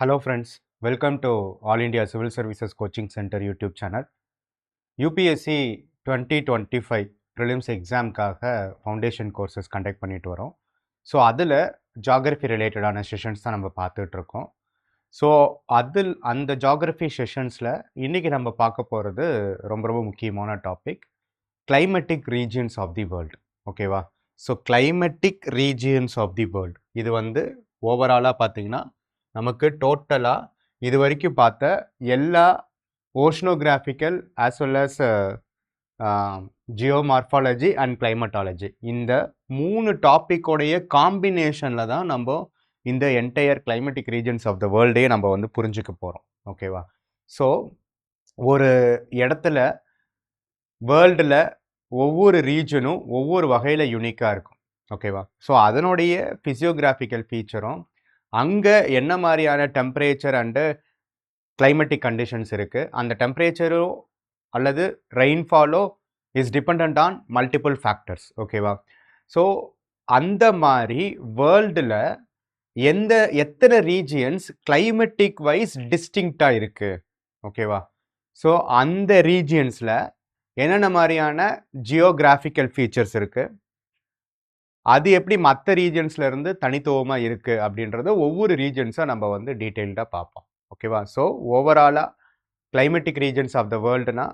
Hello friends, welcome to All India Civil Services Coaching Center YouTube channel. UPSC 2025 prelims எக்ஸாம்க்காக foundation courses conduct பண்ணிட்டு வரோம். So அதில் geography ரிலேட்டடான sessions தான் நம்ம பார்த்துட்ருக்கோம். ஸோ அந்த ஜாகிரஃபி செஷன்ஸில் இன்றைக்கி நம்ம பார்க்க போகிறது ரொம்ப ரொம்ப முக்கியமான topic, climatic regions of the world. ஓகேவா? So climatic regions of the world இது வந்து ஓவராலாக பார்த்தீங்கன்னா நமக்கு டோட்டலாக இது வரைக்கும் பார்த்த எல்லா oceanographical as well as geomorphology and climatology இந்த 3 டாப்பிக்கோடைய காம்பினேஷனில் தான் நம்ம இந்த entire climatic regions of the வேர்ல்டே நம்ம வந்து புரிஞ்சுக்க போகிறோம். ஓகேவா? ஸோ ஒரு இடத்துல வேர்ல்டில் ஒவ்வொரு ரீஜனும் ஒவ்வொரு வகையில் யூனிக்காக இருக்கும். ஓகேவா? ஸோ அதனுடைய ஃபிசியோகிராஃபிக்கல் ஃபீச்சரும் அங்கே என்ன மாதிரியான டெம்பரேச்சர் அண்டு கிளைமேட்டிக் கண்டிஷன்ஸ் இருக்குது, அந்த டெம்பரேச்சரோ அல்லது ரெயின்ஃபாலோ is depend on multiple factors. ஓகேவா? ஸோ அந்த மாதிரி வேர்ல்டில் எத்தனை ரீஜியன்ஸ் கிளைமேட்டிக் வைஸ் டிஸ்டிங்க்டாக இருக்குது. ஓகேவா? ஸோ அந்த ரீஜியன்ஸில் என்னென்ன மாதிரியான ஜியோகிராஃபிக்கல் ஃபீச்சர்ஸ் இருக்குது, அது எப்படி மற்ற ரீஜன்ஸ்லேருந்து தனித்துவமாக இருக்குது அப்படின்றத ஒவ்வொரு ரீஜன்ஸாக நம்ம வந்து டீட்டெயில்டாக பார்ப்போம். ஓகேவா? ஸோ ஓவராலாக கிளைமேட்டிக் ரீஜன்ஸ் ஆஃப் த வேர்ல்டுனா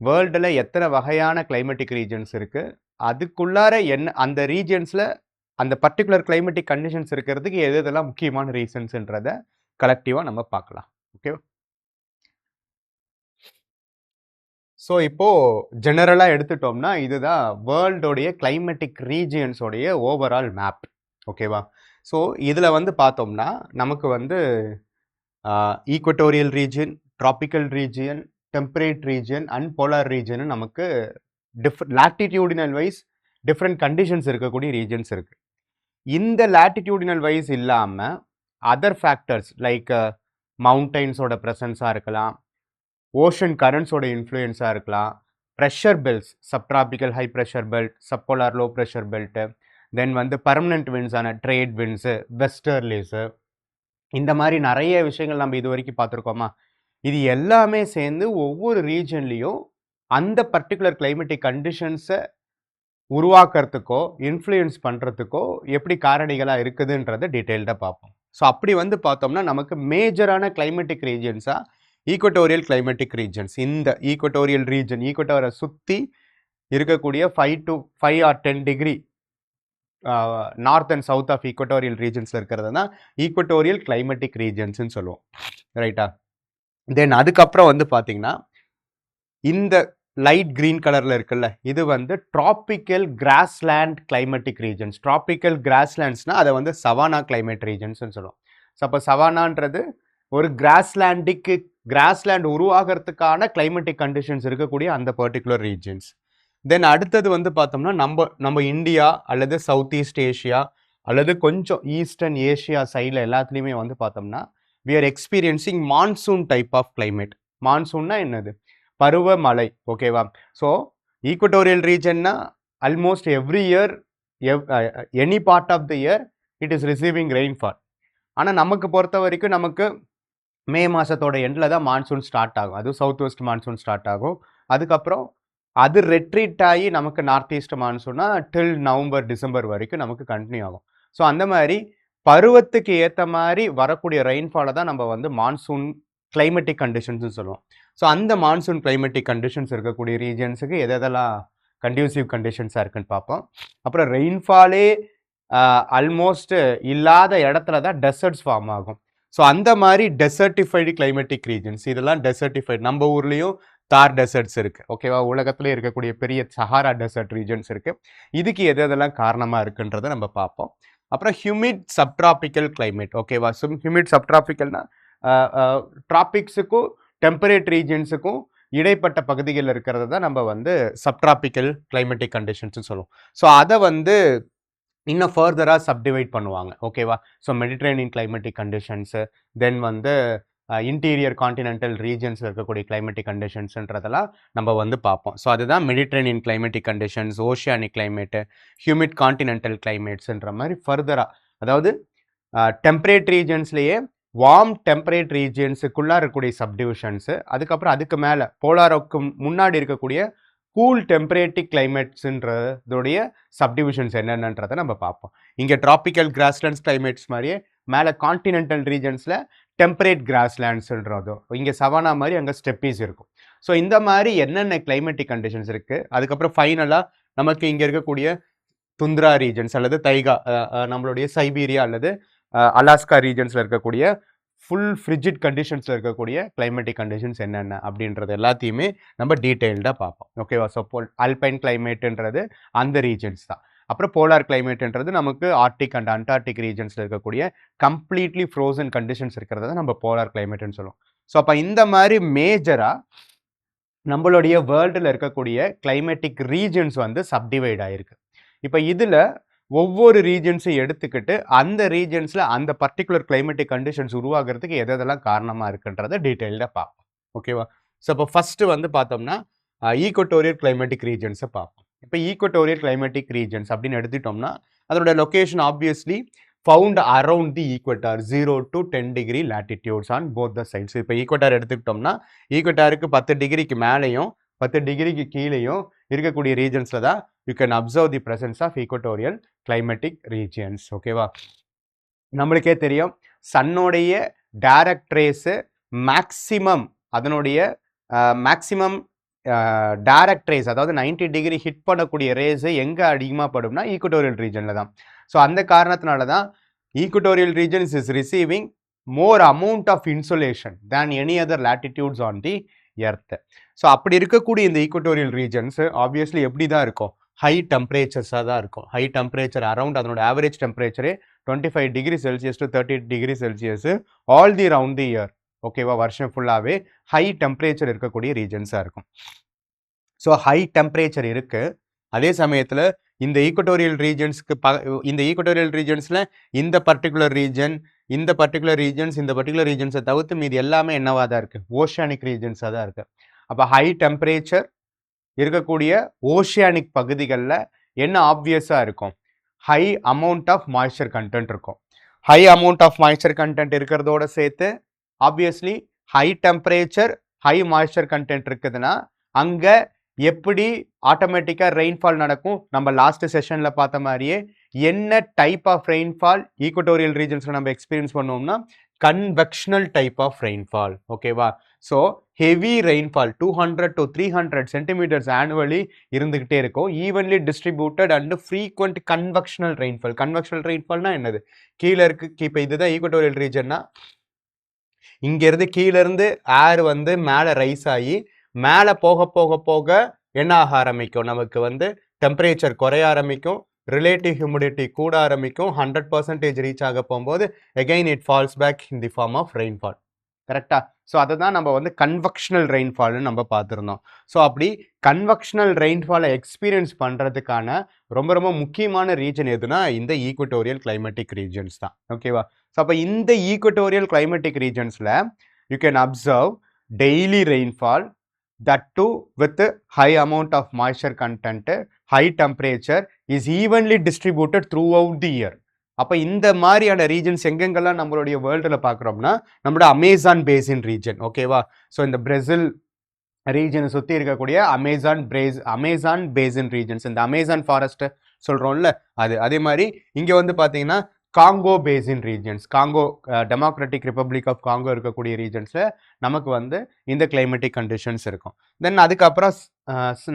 வேர்ல்டில் எத்தனை வகையான கிளைமேட்டிக் ரீஜன்ஸ் இருக்குது, அதுக்குள்ளார என்ன அந்த ரீஜன்ஸில் அந்த பர்டிகுலர் கிளைமேட்டிக் கண்டிஷன்ஸ் இருக்கிறதுக்கு எதெல்லாம் முக்கியமான ரீசன்ஸ்ன்றதை கலெக்டிவாக நம்ம பார்க்கலாம். ஓகேவா? ஸோ இப்போது ஜெனரலாக எடுத்துட்டோம்னா இதுதான் வேர்ல்டோடைய கிளைமேட்டிக் ரீஜியன்ஸோடைய ஓவரால் மேப். ஓகேவா? ஸோ இதில் வந்து பார்த்தோம்னா நமக்கு வந்து equatorial region, tropical region, temperate region and polar region நமக்கு லாட்டிடியூடினல் வைஸ் டிஃப்ரெண்ட் கண்டிஷன்ஸ் இருக்கக்கூடிய ரீஜன்ஸ் இருக்குது. இந்த லாட்டிடியூடினல் வைஸ் இல்லாமல் அதர் ஃபேக்டர்ஸ் லைக் மவுண்டைன்ஸோட ப்ரெசன்ஸாக இருக்கலாம், ஓஷன் கரண்ட்ஸோட இன்ஃப்ளூயன்ஸாக இருக்கலாம், pressure belts, subtropical high pressure belt, subpolar low pressure belt, then வந்து பர்மனெண்ட் விண்ட்ஸான ட்ரேட் விண்ட்ஸு, வெஸ்டர்லிஸு, இந்த மாதிரி நிறைய விஷயங்கள் நம்ம இது வரைக்கும் பார்த்துருக்கோமா. இது எல்லாமே சேர்ந்து ஒவ்வொரு ரீஜன்லேயும் அந்த பர்டிகுலர் கிளைமேட்டிக் கண்டிஷன்ஸை உருவாக்குறதுக்கோ இன்ஃப்ளூயன்ஸ் பண்ணுறதுக்கோ எப்படி காரணிகளாக இருக்குதுன்றதை டீட்டெயில்டாக பார்ப்போம். ஸோ அப்படி வந்து பார்த்தோம்னா நமக்கு மேஜரான கிளைமேட்டிக் ரீஜன்ஸாக ஈக்வட்டோரியல் கிளைமேட்டிக் ரீஜன்ஸ், இந்த ஈக்வட்டோரியல் ரீஜன் ஈக்வட்டோரை சுற்றி இருக்கக்கூடிய 5 to 5 or 10 degree north and south of equatorial ரீஜன்ஸில் இருக்கிறது தான் ஈக்வட்டோரியல் கிளைமேட்டிக் ரீஜன்ஸ்ன்னு சொல்லுவோம். ரைட்டா? தென் அதுக்கப்புறம் வந்து பார்த்தீங்கன்னா இந்த லைட் க்ரீன் கலரில் இருக்குல்ல, இது வந்து tropical grassland climatic regions. Tropical கிராஸ்லேண்ட்ஸ்னால் அதை வந்து சவானா கிளைமேட் ரீஜன்ஸ்ன்னு சொல்லுவோம். ஸோ அப்போ சவானான்றது ஒரு கிராஸ்லேண்ட் உருவாகிறதுக்கான கிளைமேட்டிக் கண்டிஷன்ஸ் இருக்கக்கூடிய அந்த பர்டிகுலர் ரீஜன்ஸ். தென் அடுத்தது வந்து பார்த்தோம்னா நம்ம இந்தியா அல்லது சவுத் ஈஸ்ட் ஏஷியா அல்லது கொஞ்சம் ஈஸ்டர்ன் ஏஷியா சைடில் எல்லாத்துலேயுமே வந்து பார்த்தோம்னா we are experiencing monsoon type of climate. மான்சூன்னா என்னது? பருவமழை. ஓகேவா? ஸோ ஈக்வட்டோரியல் ரீஜன்னா almost every year any part of the year it is receiving rainfall. ஆனால் நமக்கு பொறுத்த வரைக்கும் நமக்கு மே மாதத்தோட எண்டில் தான் மான்சூன் ஸ்டார்ட் ஆகும். அதுவும் சவுத் வெஸ்ட் மான்சூன் ஸ்டார்ட் ஆகும். அதுக்கப்புறம் அது ரெட்ரீட் ஆகி நமக்கு நார்த் ஈஸ்ட் மான்சூன்னா டில் நவம்பர் டிசம்பர் வரைக்கும் நமக்கு கண்டினியூ ஆகும். ஸோ அந்த மாதிரி பருவத்துக்கு ஏற்ற மாதிரி வரக்கூடிய ரெயின்ஃபாலை தான் நம்ம வந்து மான்சூன் கிளைமேட்டிக் கண்டிஷன்ஸ்னு சொல்லுவோம். ஸோ அந்த மான்சூன் கிளைமேட்டிக் கண்டிஷன்ஸ் இருக்கக்கூடிய ரீஜன்ஸுக்கு எதெல்லாம் கண்டியூசிவ் கண்டிஷன்ஸாக இருக்குன்னு பார்ப்போம். அப்புறம் ரெயின்ஃபாலே ஆல்மோஸ்ட் இல்லாத இடத்துல தான் டெசர்ட்ஸ் ஃபார்ம் ஆகும். ஸோ அந்த மாதிரி டெசர்டிஃபைடு கிளைமேட்டிக் ரீஜன்ஸ், இதெல்லாம் டெசர்டிஃபைடு. நம்ம ஊர்லேயும் தார் டெசர்ட்ஸ் இருக்குது. ஓகேவா? உலகத்தில் இருக்கக்கூடிய பெரிய சஹாரா டெசர்ட் ரீஜன்ஸ் இருக்குது. இதுக்கு எதெல்லாம் காரணமாக இருக்குன்றதை நம்ம பார்ப்போம். அப்புறம் ஹியூமிட் சப்ட்ராபிக்கல் கிளைமேட். ஓகேவா? ஸோ ஹியூமிட் சப்ட்ராபிக்கல்னா ட்ராபிக்ஸுக்கும் டெம்பரேட் ரீஜன்ஸுக்கும் இடைப்பட்ட பகுதிகளில் இருக்கிறத தான் நம்ம வந்து சப்ட்ராபிக்கல் கிளைமேட்டிக் கண்டிஷன்ஸ்னு சொல்லுவோம். ஸோ அதை வந்து இன்னும் ஃபர்தராக சப்டிவைட் பண்ணுவாங்க. ஓகேவா? ஸோ மெடிட்ரேனியன் கிளைமேட்டிக் கண்டிஷன்ஸு, தென் வந்து இன்டீரியர் கான்டினென்டல் ரீஜன்ஸில் இருக்கக்கூடிய கிளைமேட்டிக் கண்டிஷன்ஸ்ன்றதெல்லாம் நம்ம வந்து பார்ப்போம். ஸோ அதுதான் Mediterranean climatic conditions, oceanic climate, humid continental கிளைமேட்ஸ்ன்ற மாதிரி ஃபர்தராக, அதாவது டெம்பரேட் ரீஜன்ஸ்லேயே வார்ம் டெம்பரேட் ரீஜியன்ஸுக்குள்ளே இருக்கக்கூடிய சப்டிவிஷன்ஸு, அதுக்கப்புறம் அதுக்கு மேலே போலாருக்கு முன்னாடி இருக்கக்கூடிய கூல் டெம்பரேட்டிக் கிளைமேட்ஸுன்றதுடைய சப்டிவிஷன்ஸ் என்னென்னன்றதை நம்ம பார்ப்போம். இங்கே ட்ராபிக்கல் கிராஸ்லேண்ட்ஸ் கிளைமேட்ஸ் மாதிரியே மேலே கான்டினென்டல் ரீஜன்ஸில் டெம்பரேட் கிராஸ்லேண்ட்ஸுன்றதோ, இங்கே சவானா மாதிரி அங்கே ஸ்டெப்பீஸ் இருக்கும். ஸோ இந்த மாதிரி என்னென்ன கிளைமேட்டிக் கண்டிஷன்ஸ் இருக்குது. அதுக்கப்புறம் ஃபைனலாக நமக்கு இங்கே இருக்கக்கூடிய துந்த்ரா ரீஜன்ஸ் அல்லது தைகா, நம்மளுடைய சைபீரியா அல்லது அலாஸ்கா ரீஜன்ஸில் இருக்கக்கூடிய ஃபுல் ஃப்ரிஜிட் கண்டிஷன்ஸில் இருக்கக்கூடிய கிளைமேட்டிக் கண்டிஷன்ஸ் என்னென்ன அப்படின்றது எல்லாத்தையுமே நம்ம டீட்டெயில்டாக பார்ப்போம். ஓகேவா? ஸோ அல்பைன் கிளைமேட்டுன்றது அந்த ரீஜன்ஸ் தான். அப்புறம் போலார் கிளைமேட்டுன்றது நமக்கு ஆர்டிக் அண்ட் அண்டார்டிக் ரீஜன்ஸில் இருக்கக்கூடிய கம்ப்ளீட்லி ஃப்ரோசன் கண்டிஷன்ஸ் இருக்கிறத நம்ம போலார் கிளைமேட்டுன்னு சொல்லுவோம். ஸோ அப்போ இந்த மாதிரி மேஜராக நம்மளுடைய வேர்ல்டில் இருக்கக்கூடிய கிளைமேட்டிக் ரீஜன்ஸ் வந்து சப்டிவைட் ஆகிருக்கு. இப்போ இதில் ஒவ்வொரு ரீஜன்ஸையும் எடுத்துக்கிட்டு அந்த ரீஜன்ஸில் அந்த பர்டிகுலர் கிளைமேட்டிக் கண்டிஷன்ஸ் உருவாகிறதுக்கு எதெல்லாம் காரணமாக இருக்குன்றதை டீட்டெயில்டாக பார்ப்போம். ஓகேவா? ஸோ இப்போ ஃபஸ்ட்டு வந்து பார்த்தோம்னா ஈக்குவட்டோரியல் கிளைமேட்டிக் ரீஜன்ஸை பார்ப்போம். இப்போ ஈக்குவட்டோரியல் கிளைமேட்டிக் ரீஜன்ஸ் அப்படின்னு எடுத்துட்டோம்னா அதோட location obviously found around the equator 0 to 10 degree latitudes on both the sides. இப்போ ஈக்குவட்டார் எடுத்துக்கிட்டோம்னா ஈக்குவட்டாருக்கு 10 டிகிரிக்கு மேலேயும் 10 டிகிரிக்கு கீழேயும் இருக்கக்கூடிய ரீஜன்ஸில் தான் you can observe the presence of equatorial climatic regions. ஓகேவா? நம்மளுக்கே தெரியும் சன்னுடைய டைரக்ட் ரேஸு மேக்சிமம் அதனுடைய மேக்சிமம் டைரக்ட் ரேஸ், அதாவது 90 டிகிரி ஹிட் பண்ணக்கூடிய ரேஸு எங்கே அதிகமாக படும்னா ஈக்குவட்டோரியல் ரீஜனில் தான். ஸோ அந்த காரணத்தினால தான் equatorial region is receiving more amount of insolation than any other latitudes on the earth. So அப்படி இருக்கக்கூடிய இந்த ஈக்குவட்டோரியல் ரீஜன்ஸ் ஆப்வியஸ்லி எப்படி தான் இருக்கும்? ஹை டெம்பரேச்சர்ஸாக தான் இருக்கும். ஹை டெம்பரேச்சர் அரவுண்ட் அதனோட ஆவரேஜ் டெம்பரேச்சரே 25 degree Celsius to 30 degree Celsius all the round the year. ஓகேவா? வருஷம் ஃபுல்லாகவே ஹை டெம்பரேச்சர் இருக்கக்கூடிய ரீஜன்ஸாக இருக்கும். ஸோ ஹை டெம்பரேச்சர் இருக்குது. அதே சமயத்தில் இந்த ஈக்குவட்டோரியல் ரீஜன்ஸ்க்கு இந்த ஈக்குவட்டோரியல் ரீஜன்ஸில் இந்த பர்டிகுலர் ரீஜன்ஸை தவிர்த்து மீது எல்லாமே என்னவாக தான் இருக்குது? ஓஷியானிக் ரீஜன்ஸாக தான் இருக்குது. அப்போ ஹை டெம்பரேச்சர் இருக்கக்கூடிய ஓஷியானிக் பகுதிகளில் என்ன ஆப்வியஸாக இருக்கும்? High amount of moisture content இருக்கும். High amount of moisture content இருக்கிறதோட சேர்த்து obviously high temperature high moisture content இருக்குதுன்னா அங்கே எப்படி ஆட்டோமேட்டிக்காக ரெயின்ஃபால் நடக்கும்? நம்ம லாஸ்ட் செஷனில் பார்த்த மாதிரியே என்ன டைப் ஆஃப் ரெயின்ஃபால் ஈக்குவட்டோரியல் ரீஜன்ஸில் நம்ம எக்ஸ்பீரியன்ஸ் பண்ணுவோம்னா கன்வெக்ஷனல் டைப் ஆஃப் ரெயின்ஃபால். ஓகேவா? So heavy rainfall 200 to 300 centimetres annually இருந்துக்கிட்டே இருக்கும். Evenly distributed and frequent convectional rainfall. Convectional ரெயின்ஃபால்னா என்னது? கீழே இருக்கு. இப்போ இதுதான் ஈக்குவட்டோரியல் ரீஜன்னா, இங்கேருந்து கீழேருந்து ஏர் வந்து மேலே ரைஸ் ஆகி மேலே போக போக போக என்ன ஆக ஆரம்பிக்கும்? நமக்கு வந்து டெம்பரேச்சர் குறைய ஆரம்பிக்கும், ரிலேட்டிவ் ஹியூமிடிட்டி கூட ஆரம்பிக்கும். 100% ரீச் ஆக போகும்போது again it falls back in the form of rainfall. கரெக்டாக? ஸோ அதை தான் நம்ம வந்து கன்வெக்ஷனல் ரெயின்ஃபால்னு நம்ம பார்த்துருந்தோம். ஸோ அப்படி கன்வெக்ஷனல் ரெயின்ஃபாலை எக்ஸ்பீரியன்ஸ் பண்ணுறதுக்கான ரொம்ப ரொம்ப முக்கியமான ரீஜன் எதுனா இந்த ஈக்குவட்டோரியல் கிளைமேட்டிக் ரீஜன்ஸ் தான். ஓகேவா? ஸோ அப்போ இந்த ஈக்குவட்டோரியல் கிளைமேட்டிக் ரீஜன்ஸில் you can observe daily rainfall, that too with high amount of moisture content, high temperature is evenly distributed throughout the year. அப்போ இந்த மாதிரியான ரீஜன்ஸ் எங்கெங்கெல்லாம் நம்மளுடைய வேர்ல்டில் பார்க்குறோம்னா நம்மளோட அமேசான் பேசின் ரீஜன். ஓகேவா? ஸோ இந்த பிரேசில் ரீஜனை சுற்றி இருக்கக்கூடிய அமேசான் பேசின் ரீஜன்ஸ், இந்த அமேசான் ஃபாரஸ்ட்டு சொல்கிறோம்ல அது. அதே மாதிரி இங்கே வந்து பார்த்தீங்கன்னா Congo basin regions, Congo Democratic Republic of Congo இருக்கக்கூடிய ரீஜன்ஸில் நமக்கு வந்து இந்த கிளைமேட்டிக் கண்டிஷன்ஸ் இருக்கும். தென் அதுக்கப்புறம்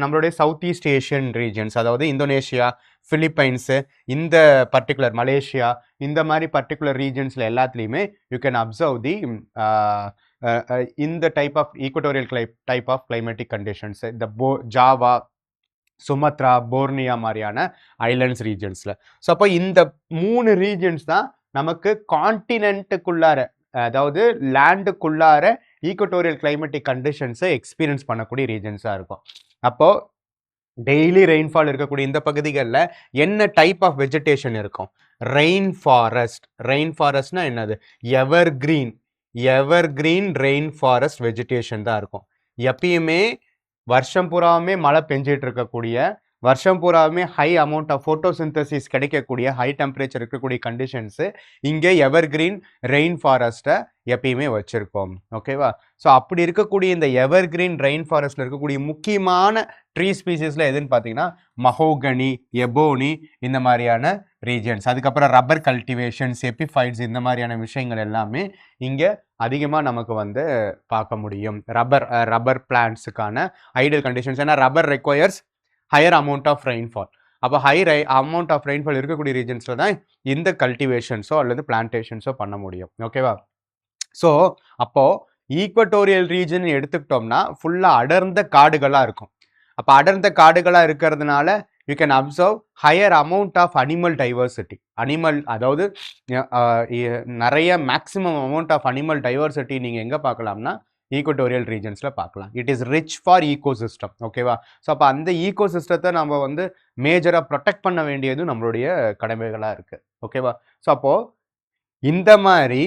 நம்மளுடைய சவுத் ஈஸ்ட் ஏஷியன் ரீஜன்ஸ், அதாவது இந்தோனேஷியா, பிலிப்பைன்ஸு, இந்த பர்டிகுலர் மலேசியா, இந்த மாதிரி பர்டிகுலர் ரீஜன்ஸில் எல்லாத்துலேயுமே யூ கேன் அப்சர்வ் தி இந்த type of equatorial type of climatic conditions. இந்த ஜாவா, சுமத்ரா, போர்னியா மாதிரியான ஐலண்ட்ஸ் ரீஜன்ஸில். ஸோ அப்போ இந்த 3 ரீஜன்ஸ் தான் நமக்கு கான்டினென்ட்டுக்குள்ளார, அதாவது லேண்டுக்குள்ளார ஈக்குவட்டோரியல் கிளைமேட்டிக் கண்டிஷன்ஸை எக்ஸ்பீரியன்ஸ் பண்ணக்கூடிய ரீஜன்ஸாக இருக்கும். அப்போது டெய்லி ரெயின்ஃபால் இருக்கக்கூடிய இந்த பகுதிகளில் என்ன டைப் ஆஃப் வெஜிடேஷன் இருக்கும்? Rain forest. ரெயின் ஃபாரஸ்ட்னா என்னது? எவர் கிரீன் ரெயின் ஃபாரஸ்ட் வெஜிடேஷன் தான் இருக்கும். எப்பயுமே வருஷம் பூராவுமே மழை பெஞ்சிட்டு இருக்கக்கூடிய வருஷம் பூராவுமே ஹை அமௌண்ட் ஆஃப் ஃபோட்டோசிந்தசிஸ் கிடைக்கக்கூடிய ஹை டெம்பரேச்சர் இருக்கக்கூடிய கண்டிஷன்ஸு இங்கே எவர்கிரீன் ரெயின் ஃபாரஸ்ட்டை எப்பயுமே வச்சுருக்கோம். ஓகேவா? ஸோ அப்படி இருக்கக்கூடிய இந்த எவர்கிரீன் ரெயின் ஃபாரஸ்ட்டில் இருக்கக்கூடிய முக்கியமான ட்ரீ ஸ்பீசிஸில் எதுன்னு பார்த்தீங்கன்னா மஹோகனி, எபோனி இந்த மாதிரியான ரீஜன்ஸ். அதுக்கப்புறம் ரப்பர் கல்டிவேஷன்ஸ், எபிஃபைட்ஸ் இந்த மாதிரியான விஷயங்கள் எல்லாமே இங்கே அதிகமாக நமக்கு வந்து பார்க்க முடியும். ரப்பர் பிளான்ட்ஸுக்கான ஐடியல் கண்டிஷன்ஸ். ஏன்னா rubber requires higher amount of rainfall. அப்போ அமௌண்ட் ஆஃப் ரெயின்ஃபால் இருக்கக்கூடிய ரீஜன்ஸில் தான் இந்த கல்டிவேஷன்ஸோ அல்லது பிளான்டேஷன்ஸோ பண்ண முடியும். ஓகேவா? ஸோ அப்போது ஈக்வட்டோரியல் ரீஜன் எடுத்துக்கிட்டோம்னா ஃபுல்லாக அடர்ந்த காடுகளாக இருக்கும். அப்போ அடர்ந்த காடுகளாக இருக்கிறதுனால you can observe higher amount of animal diversity. அதாவது நிறைய maximum amount of animal diversity நீங்கள் எங்கே பார்க்கலாம்னா ஈக்வட்டோரியல் ரீஜன்ஸில் பார்க்கலாம். It is rich for ecosystem. ஓகேவா? ஸோ அப்போ அந்த ஈகோசிஸ்டத்தை நம்ம வந்து மேஜராக ப்ரொடெக்ட் பண்ண வேண்டியது நம்மளுடைய கடமைகளாக இருக்குது. ஓகேவா? ஸோ அப்போது இந்த மாதிரி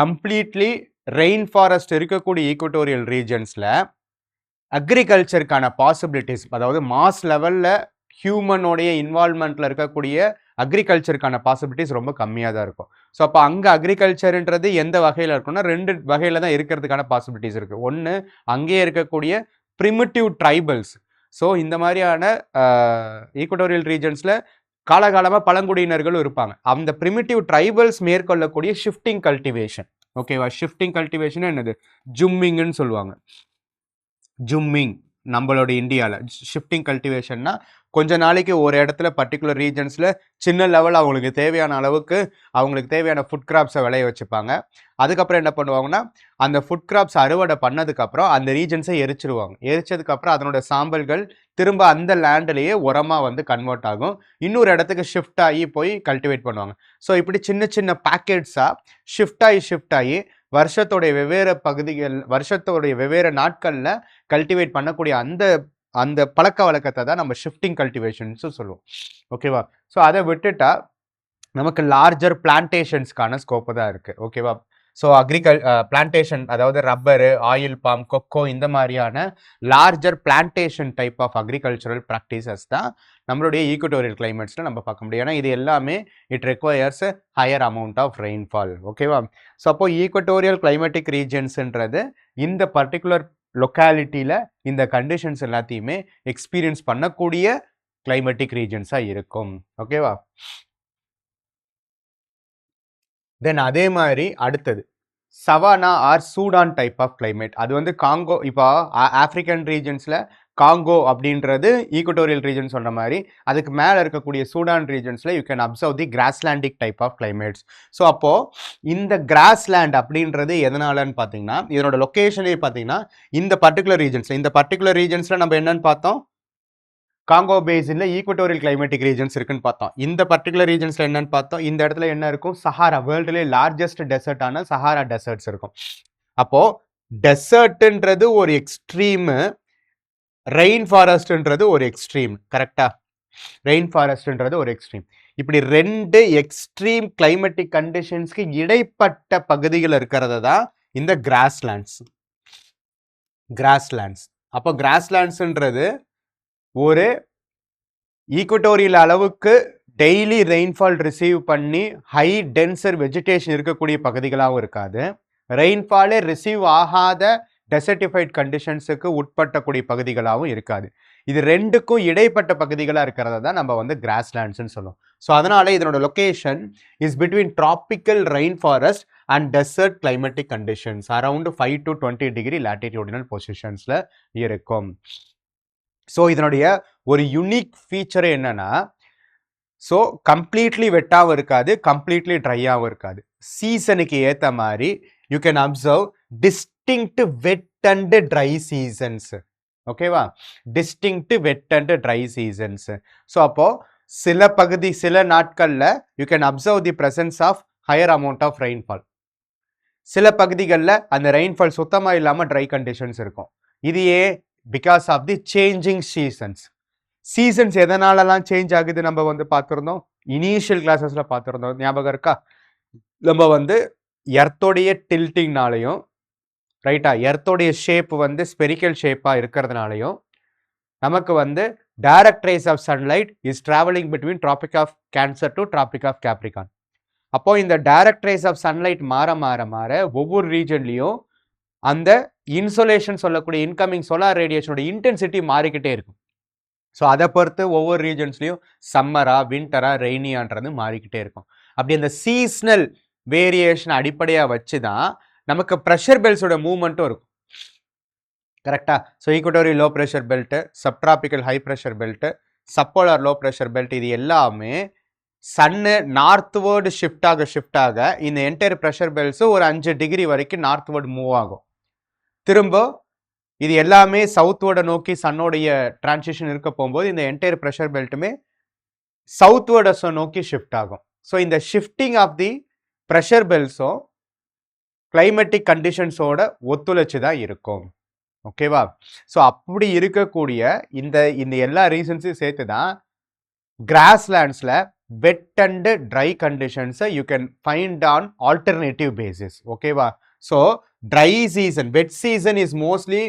கம்ப்ளீட்லி ரெயின் ஃபாரஸ்ட் இருக்கக்கூடிய ஈக்வட்டோரியல் ரீஜன்ஸில் அக்ரிகல்ச்சருக்கான பாசிபிலிட்டிஸ், அதாவது மாஸ் லெவலில் ஹியூமனோடைய இன்வால்மெண்ட்டில் இருக்கக்கூடிய அக்ரிகல்ச்சருக்கான பாசிபிலிட்டிஸ் ரொம்ப கம்மியாக தான் இருக்கும். ஸோ அப்போ அங்கே அக்ரிகல்ச்சருன்றது எந்த வகையில் இருக்குன்னா 2 வகையில் தான் இருக்கிறதுக்கான பாசிபிலிட்டிஸ் இருக்குது. ஒன்று, அங்கேயே இருக்கக்கூடிய ப்ரிமிட்டிவ் ட்ரைபல்ஸ். ஸோ இந்த மாதிரியான ஈக்வட்டோரியல் ரீஜன்ஸில் காலகாலமாக பழங்குடியினர்களும் இருப்பாங்க. அந்த ப்ரிமிட்டிவ் ட்ரைபல்ஸ் மேற்கொள்ளக்கூடிய ஷிஃப்டிங் கல்டிவேஷன். ஓகேவா? ஷிஃப்டிங் கல்டிவேஷன் என்னது? ஜும்மிங்னு சொல்லுவாங்க. ஜும்மிங் நம்மளோட இந்தியாவில் ஷிஃப்டிங் கல்டிவேஷன்னா கொஞ்ச நாளைக்கு ஒரு இடத்துல பர்டிகுலர் ரீஜன்ஸில் சின்ன லெவல் அவங்களுக்கு தேவையான அளவுக்கு அவங்களுக்கு தேவையான ஃபுட் கிராப்ஸை விளைய வச்சுப்பாங்க. அதுக்கப்புறம் என்ன பண்ணுவாங்கன்னா அந்த ஃபுட் கிராப்ஸ் அறுவடை பண்ணதுக்கப்புறம் அந்த ரீஜன்ஸை எரிச்சிருவாங்க. எரிச்சதுக்கப்புறம் அதனோட சாம்பல்கள் திரும்ப அந்த லேண்ட்லேயே உரமாக வந்து கன்வெர்ட் ஆகும். இன்னொரு இடத்துக்கு ஷிஃப்ட் ஆகி போய் கல்டிவேட் பண்ணுவாங்க. ஸோ இப்படி சின்ன சின்ன பேக்கெட்ஸாக ஷிஃப்ட் ஆகி வருஷத்தோடைய வெவ்வேறு நாட்களில் கல்டிவேட் பண்ணக்கூடிய அந்த பழக்க வழக்கத்தை தான் நம்ம ஷிஃப்டிங் கல்டிவேஷன்ஸும் சொல்லுவோம். ஓகேவா? ஸோ அதை விட்டுட்டா நமக்கு லார்ஜர் பிளான்டேஷன்ஸ்க்கான ஸ்கோப்பு தான் இருக்குது. ஓகேவா? ஸோ பிளான்டேஷன், அதாவது ரப்பரு, ஆயில் பாம், கொக்கோ இந்த மாதிரியான larger plantation type of agricultural practices தான் நம்மளுடைய ஈக்வட்டோரியல் கிளைமேட்ஸில் நம்ம பார்க்க முடியும். ஏன்னா இது எல்லாமே it requires higher amount of rainfall. ஓகேவா? ஸோ அப்போ ஈக்வட்டோரியல் கிளைமேட்டிக் ரீஜன்ஸ்ன்றது இந்த பர்டிகுலர் லொக்காலிட்டியில் இந்த கண்டிஷன்ஸ் எல்லாத்தையுமே எக்ஸ்பீரியன்ஸ் பண்ணக்கூடிய கிளைமேட்டிக் ரீஜன்ஸாக இருக்கும். ஓகேவா? தென் அதே மாதிரி அடுத்தது savanna or Sudan type of climate. அது வந்து காங்கோ, இப்போ ஆஃப்ரிக்கன் ரீஜன்ஸில் காங்கோ அப்படின்றது ஈக்வட்டோரியல் ரீஜன் சொன்ன மாதிரி அதுக்கு மேலே இருக்கக்கூடிய சூடான் ரீஜன்ஸில் you can observe the grasslandic type of climates. So அப்போது இந்த கிராஸ்லேண்ட் அப்படின்றது எதனாலன்னு பார்த்தீங்கன்னா இதனோட லொக்கேஷனே பார்த்தீங்கன்னா இந்த பர்டிகுலர் ரீஜன்ஸில் நம்ம என்னன்னு பார்த்தோம், காங்கோ பேசினில் ஈக்வட்டோரியல் கிளைமேட்டிக் ரீஜன்ஸ் இருக்குன்னு பார்த்தோம். இந்த பர்டிகுலர் ரீஜன்ஸில் என்னன்னு பார்த்தோம், இந்த இடத்துல என்ன இருக்கும், சஹாரா, வேர்ல்டுலேயே லார்ஜஸ்ட் டெசர்ட்டான சஹாரா டெசர்ட்ஸ் இருக்கும். அப்போது டெசர்ட்ன்றது ஒரு எக்ஸ்ட்ரீமு, ரெயின் ஃபாரஸ்ட்ன்றது ஒரு எக்ஸ்ட்ரீம். கரெக்டாக? ரெயின் ஃபாரஸ்ட்ன்றது ஒரு எக்ஸ்ட்ரீம். இப்படி 2 எக்ஸ்ட்ரீம் கிளைமேட்டிக் கண்டிஷன்ஸ்க்கு இடைப்பட்ட பகுதிகள் இருக்கிறது தான் இந்த கிராஸ்லேண்ட்ஸ். அப்போ கிராஸ்லேண்ட்ஸ்ன்றது ஒரு ஈக்வட்டோரியல் அளவுக்கு டெய்லி ரெயின்ஃபால் ரிசீவ் பண்ணி ஹை டென்சர் வெஜிடேஷன் இருக்கக்கூடிய பகுதிகளாகவும் இருக்காது, ரெயின்ஃபாலே ரிசீவ் ஆகாத டெசர்டிஃபைட் கண்டிஷன்ஸுக்கு உட்பட்டக்கூடிய பகுதிகளாகவும் இருக்காது. இது 2க்கும் இடைப்பட்ட பகுதிகளாக இருக்கிறத தான் நம்ம வந்து கிராஸ்லேண்ட்ஸ்ன்னு சொல்லுவோம். ஸோ அதனால இதனோட location is between tropical rain forest and desert climatic conditions around 5 to 20 degree latitudinal பொசிஷன்ஸில் இருக்கும். ஸோ இதனுடைய ஒரு யூனிக் ஃபீச்சர் என்னன்னா, ஸோ கம்ப்ளீட்லி வெட்டாகவும் இருக்காது, கம்ப்ளீட்லி ட்ரையாகவும் இருக்காது. சீசனுக்கு ஏற்ற மாதிரி you can observe distinct wet and dry seasons. ஓகேவா? Distinct wet and dry seasons. So அப்போது சில நாட்களில் you can observe the presence of higher amount of rainfall. சில பகுதிகளில் அந்த ரெயின்ஃபால் சுத்தமாக இல்லாமல் ட்ரை கண்டிஷன்ஸ் இருக்கும். இது because of the changing seasons எதனாலலாம் சேஞ்ச் ஆகுது நம்ம வந்து பார்த்துருந்தோம், இனிஷியல் கிளாஸஸில் பார்த்துருந்தோம், ஞாபகம் இருக்கா? நம்ம வந்து எர்த்தோடைய டில்ட்டிங்னாலையும், ரைட்டா, எர்த்தோடைய ஷேப் வந்து ஸ்பெரிக்கல் ஷேப்பாக இருக்கிறதுனாலையும் நமக்கு வந்து direct rays of sunlight is travelling between tropic of cancer to tropic of Capricorn. அப்போ இந்த டைரக்ட் ரேஸ் ஆஃப் சன்லைட் மாற மாற மாற ஒவ்வொரு ரீஜன்லையும் அந்த இன்சோலேஷன் சொல்லக்கூடிய இன்கமிங் சோலார் ரேடியேஷனோட இன்டென்சிட்டி மாறிக்கிட்டே இருக்கும். ஸோ அதை பொறுத்து ஒவ்வொரு ரீஜன்ஸ்லையும் சம்மரா வின்டரா ரெய்னியான்றது மாறிக்கிட்டே இருக்கும். அப்படி அந்த சீஸ்னல் வேரியேஷன் அடிப்படையாக வச்சு தான் நமக்கு ப்ரெஷர் பெல்ட்ஸோட மூவ்மெண்ட்டும் இருக்கும். கரெக்டா? So equatorial low pressure belt, subtropical high pressure belt, subpolar low pressure belt, இது எல்லாமே சன்னு நார்த்வேர்டு ஷிஃப்ட் ஆக இந்த என்டையர் ப்ரெஷர் பெல்ட்ஸும் ஒரு 5 டிகிரி வரைக்கும் நார்த்வேர்டு மூவ் ஆகும். திரும்ப இது எல்லாமே சவுத்வேர்டை நோக்கி சன்னோடைய டிரான்சிஷன் இருக்க போகும்போது இந்த என்டையர் ப்ரெஷர் பெல்ட்டுமே சவுத்வேர்டை நோக்கி ஷிஃப்ட் ஆகும். ஸோ இந்த ஷிஃப்டிங் ஆஃப் தி ப்ரெஷர் பெல்ட்ஸும் கிளைமேட்டிக் கண்டிஷன்ஸோட ஒத்துழைச்சு தான் இருக்கும். ஓகேவா? ஸோ அப்படி இருக்கக்கூடிய இந்த எல்லா ரீசன்ஸையும் சேர்த்து தான் கிராஸ்லேண்ட்ஸில் வெட் அண்ட் ட்ரை கண்டிஷன்ஸை you can find on alternative basis. ஓகேவா? So dry season, wet season is mostly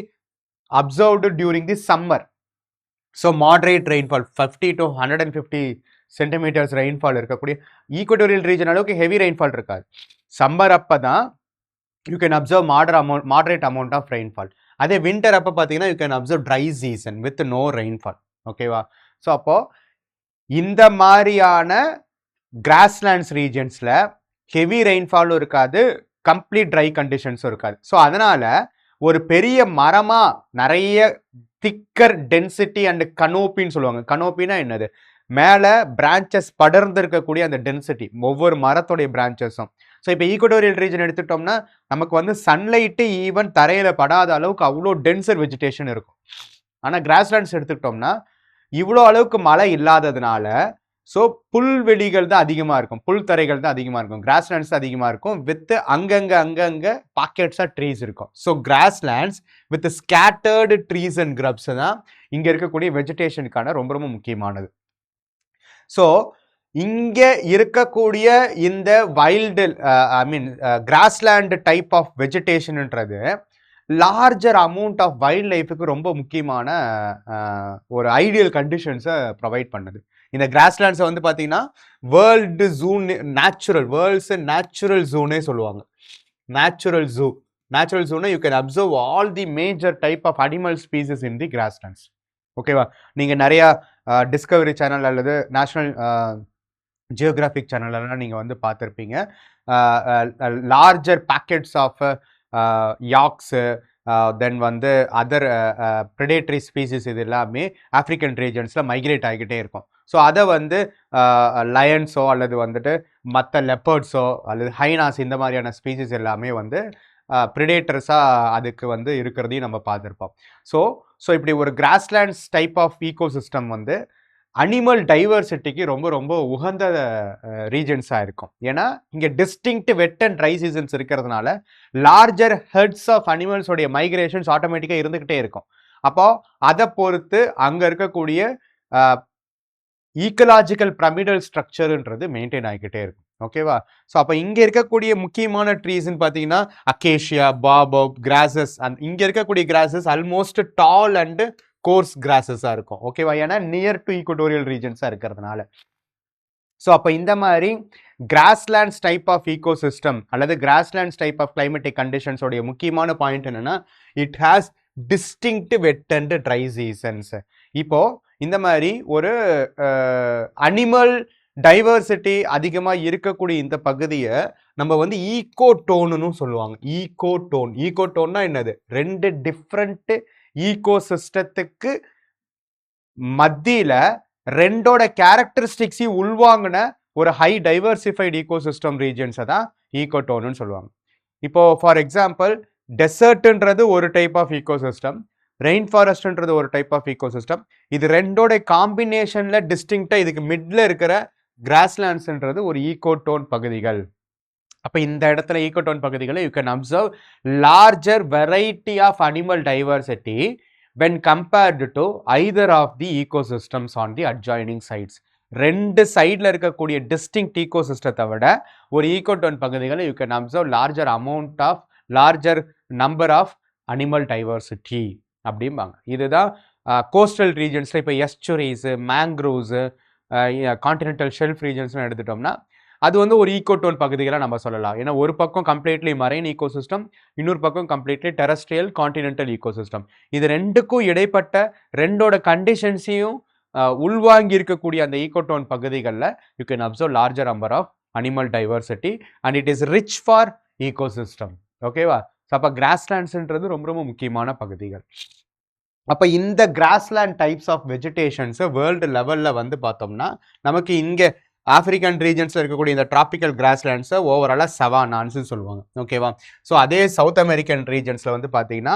observed during the summer. So moderate rainfall 50 to 150 centimetres rainfall இருக்கக்கூடிய ஈக்குவட்டோரியல் ரீஜன் அளவுக்கு ஹெவி ரெயின்ஃபால் இருக்காது. சம்மர் அப்போ தான் you can observe moderate amount of rainfall. அதே winter அப்போ பார்த்தீங்கன்னா you can observe dry season with no rainfall. ஓகேவா? So அப்போது இந்த மாதிரியான கிராஸ்லேண்ட்ஸ் ரீஜன்ஸில் ஹெவி ரெயின்ஃபாலும் இருக்காது, கம்ப்ளீட் ட்ரை கண்டிஷன்ஸும் இருக்காது. ஸோ அதனால் ஒரு பெரிய மரமாக நிறைய திக்கர் டென்சிட்டி அண்ட் கனோப்பின்னு சொல்லுவாங்க. கனோப்பின்னா என்னது? மேலே பிரான்ச்சஸ் படர்ந்து இருக்கக்கூடிய அந்த டென்சிட்டி, ஒவ்வொரு மரத்தோடைய பிரான்ச்சஸும். ஸோ இப்போ ஈக்குவட்டோரியல் ரீஜன் எடுத்துட்டோம்னா நமக்கு வந்து சன்லைட்டு ஈவன் தரையில் படாத அளவுக்கு அவ்வளோ டென்சர் வெஜிடேஷன் இருக்கும். ஆனால் கிராஸ்லேண்ட்ஸ் எடுத்துக்கிட்டோம்னா இவ்வளோ அளவுக்கு மழை இல்லாததுனால ஸோ புல்வெளிகள் தான் அதிகமாக இருக்கும், புல் தரைகள் தான் அதிகமாக இருக்கும், கிராஸ்லேண்ட்ஸ் அதிகமாக இருக்கும் வித் அங்கங்கே பாக்கெட்ஸாக ட்ரீஸ் இருக்கும். So grasslands with scattered trees and grubs தான் இங்கே இருக்கக்கூடிய வெஜிடேஷனுக்கான ரொம்ப ரொம்ப முக்கியமானது. ஸோ இங்கே இருக்கக்கூடிய இந்த வைல்டு கிராஸ்லேண்ட் டைப் ஆஃப் வெஜிடேஷன்ன்றது லார்ஜர் அமௌண்ட் ஆஃப் வைல்ட் லைஃபுக்கு ரொம்ப முக்கியமான ஒரு ஐடியல் கண்டிஷன்ஸை ப்ரொவைட் பண்ணுது. இந்த கிராஸ்லேண்ட்ஸை வந்து பார்த்தீங்கன்னா வேர்ல்டு ஜூன், வேர்ல்ட்ஸ் நேச்சுரல் ஜூனே சொல்லுவாங்க. நேச்சுரல் ஜூனை you can observe all the major type of animal species in the grasslands. ஓகேவா? நீங்கள் நிறையா டிஸ்கவரி சேனல் அல்லது நேஷ்னல் ஜியோகிராஃபிக் சேனல்லாம் நீங்கள் வந்து பார்த்துருப்பீங்க. Larger packets of yaks, then வந்து அதர் ப்ரெடேட்டரி ஸ்பீசிஸ் இது எல்லாமே ஆஃப்ரிக்கன் ரீஜன்ஸில் மைக்ரேட் ஆகிக்கிட்டே இருக்கும். ஸோ அதை வந்து லயன்ஸோ அல்லது வந்துட்டு மற்ற லெப்பர்ட்ஸோ அல்லது ஹைனாஸ் இந்த மாதிரியான ஸ்பீசிஸ் எல்லாமே வந்து ப்ரிடேட்டர்ஸாக அதுக்கு வந்து இருக்கிறதையும் நம்ம பார்த்துருப்போம். ஸோ இப்படி ஒரு கிராஸ்லேண்ட்ஸ் டைப் ஆஃப் ஈகோசிஸ்டம் வந்து அனிமல் டைவர்சிட்டிக்கு ரொம்ப ரொம்ப உகந்த ரீஜன்ஸாக இருக்கும். ஏன்னா இங்கே distinct wet and dry seasons இருக்கிறதுனால லார்ஜர் ஹெட்ஸ் ஆஃப் அனிமல்ஸோடைய மைக்ரேஷன்ஸ் ஆட்டோமேட்டிக்காக இருந்துக்கிட்டே இருக்கும். அப்போ அதை பொறுத்து அங்கே இருக்கக்கூடிய ஈக்கலாஜிக்கல் பிரமிடல் ஸ்ட்ரக்சர்ன்றது மெயின்டைன் ஆகிக்கிட்டே இருக்கும். ஓகேவா? ஸோ அப்போ இங்கே இருக்கக்கூடிய முக்கியமான ட்ரீஸ்ன்னு பார்த்தீங்கன்னா அக்கேஷியா, பாபோப், கிராசஸ். இங்கே இருக்கக்கூடிய grasses almost tall and coarse கிராஸஸாக இருக்கும். ஓகேவா? ஏன்னா நியர் டு ஈக்குவட்டோரியல் ரீஜன்ஸாக இருக்கிறதுனால. ஸோ அப்போ இந்த மாதிரி கிராஸ்லேண்ட்ஸ் டைப் ஆஃப் ஈகோசிஸ்டம் அல்லது கிராஸ்லேண்ட்ஸ் டைப் ஆஃப் கிளைமேட்டிக் கண்டிஷன்ஸோடைய முக்கியமான பாயிண்ட் என்னன்னா it has distinct wet and dry seasons. இப்போ இந்த மாதிரி ஒரு அனிமல் டைவர்சிட்டி அதிகமாக இருக்கக்கூடிய இந்த பகுதியை நம்ம வந்து ஈகோடோன்னு சொல்லுவாங்க. ஈகோடோன்னா என்னது? 2 டிஃப்ரெண்ட் ஈகோசிஸ்டத்துக்கு மத்தியில 2ஓட கேரக்டரிஸ்டிக்ஸையும் உள்வாங்கின ஒரு ஹை டைவர்சிஃபைடு ஈகோசிஸ்டம் ரீஜன்ஸை தான் ஈகோடோன்னு சொல்லுவாங்க. இப்போ ஃபார் எக்ஸாம்பிள் டெசர்ட்ன்றது ஒரு டைப் ஆஃப் ஈகோசிஸ்டம், ரெயின் ஃபாரஸ்ட்ன்றது ஒரு டைப் ஆஃப் ஈகோசிஸ்டம். இது 2ஓட காம்பினேஷன்ல டிஸ்டிங்க்டா இதுக்கு மிட்ல இருக்கிற கிராஸ்லேண்ட்ஸ்ன்றது ஒரு ஈகோடோன் பகுதிகள். அப்போ இந்த இடத்துல ஈகோடோன் பகுதிகளை you can observe larger variety of animal diversity when compared to either of the ecosystems on the adjoining sides. 2 சைடில் இருக்கக்கூடிய டிஸ்டிங்க்ட் ஈகோசிஸ்டத்தை விட ஒரு ஈகோடோன் பகுதிகளை you can observe larger number of animal diversity அப்படிம்பாங்க. இதுதான் கோஸ்டல் ரீஜன்ஸில் இப்போ எஸ்சுரிஸு, மேங்க்ரோவ்ஸு, continental shelf ரீஜன்ஸ்னு எடுத்துட்டோம்னா அது வந்து ஒரு ஈகோட்டோன் பகுதிகளாக நம்ம சொல்லலாம். ஏன்னா ஒரு பக்கம் கம்ப்ளீட்லி மரைன் ஈகோசிஸ்டம், இன்னொரு பக்கம் கம்ப்ளீட்லி டெரஸ்ட்ரியல் கான்டினென்டல் ஈகோசிஸ்டம். இது ரெண்டுக்கும் இடைப்பட்ட ரெண்டோட கண்டிஷன்ஸையும் உள்வாங்கி இருக்கக்கூடிய அந்த ஈகோட்டோன் பகுதிகளில் you can observe larger number of animal diversity and it is rich for ecosystem. ஓகேவா? ஸோ அப்போ கிராஸ்லேண்ட்ஸ்ன்றது ரொம்ப ரொம்ப முக்கியமான பகுதிகள். அப்போ இந்த கிராஸ்லேண்ட் டைப்ஸ் ஆஃப் வெஜிடேஷன்ஸை வேர்ல்டு லெவலில் வந்து பார்த்தோம்னா நமக்கு இங்கே ஆப்பிரிக்கன் ரீஜன்ஸில் இருக்கக்கூடிய இந்த டிராபிக்கல் கிராஸ்லேண்ட்ஸை ஓவராலாக சவானான்னு சொல்லுவாங்க. ஓகேவா? ஸோ அதே சவுத் அமெரிக்கன் ரீஜன்ஸில் வந்து பார்த்தீங்கன்னா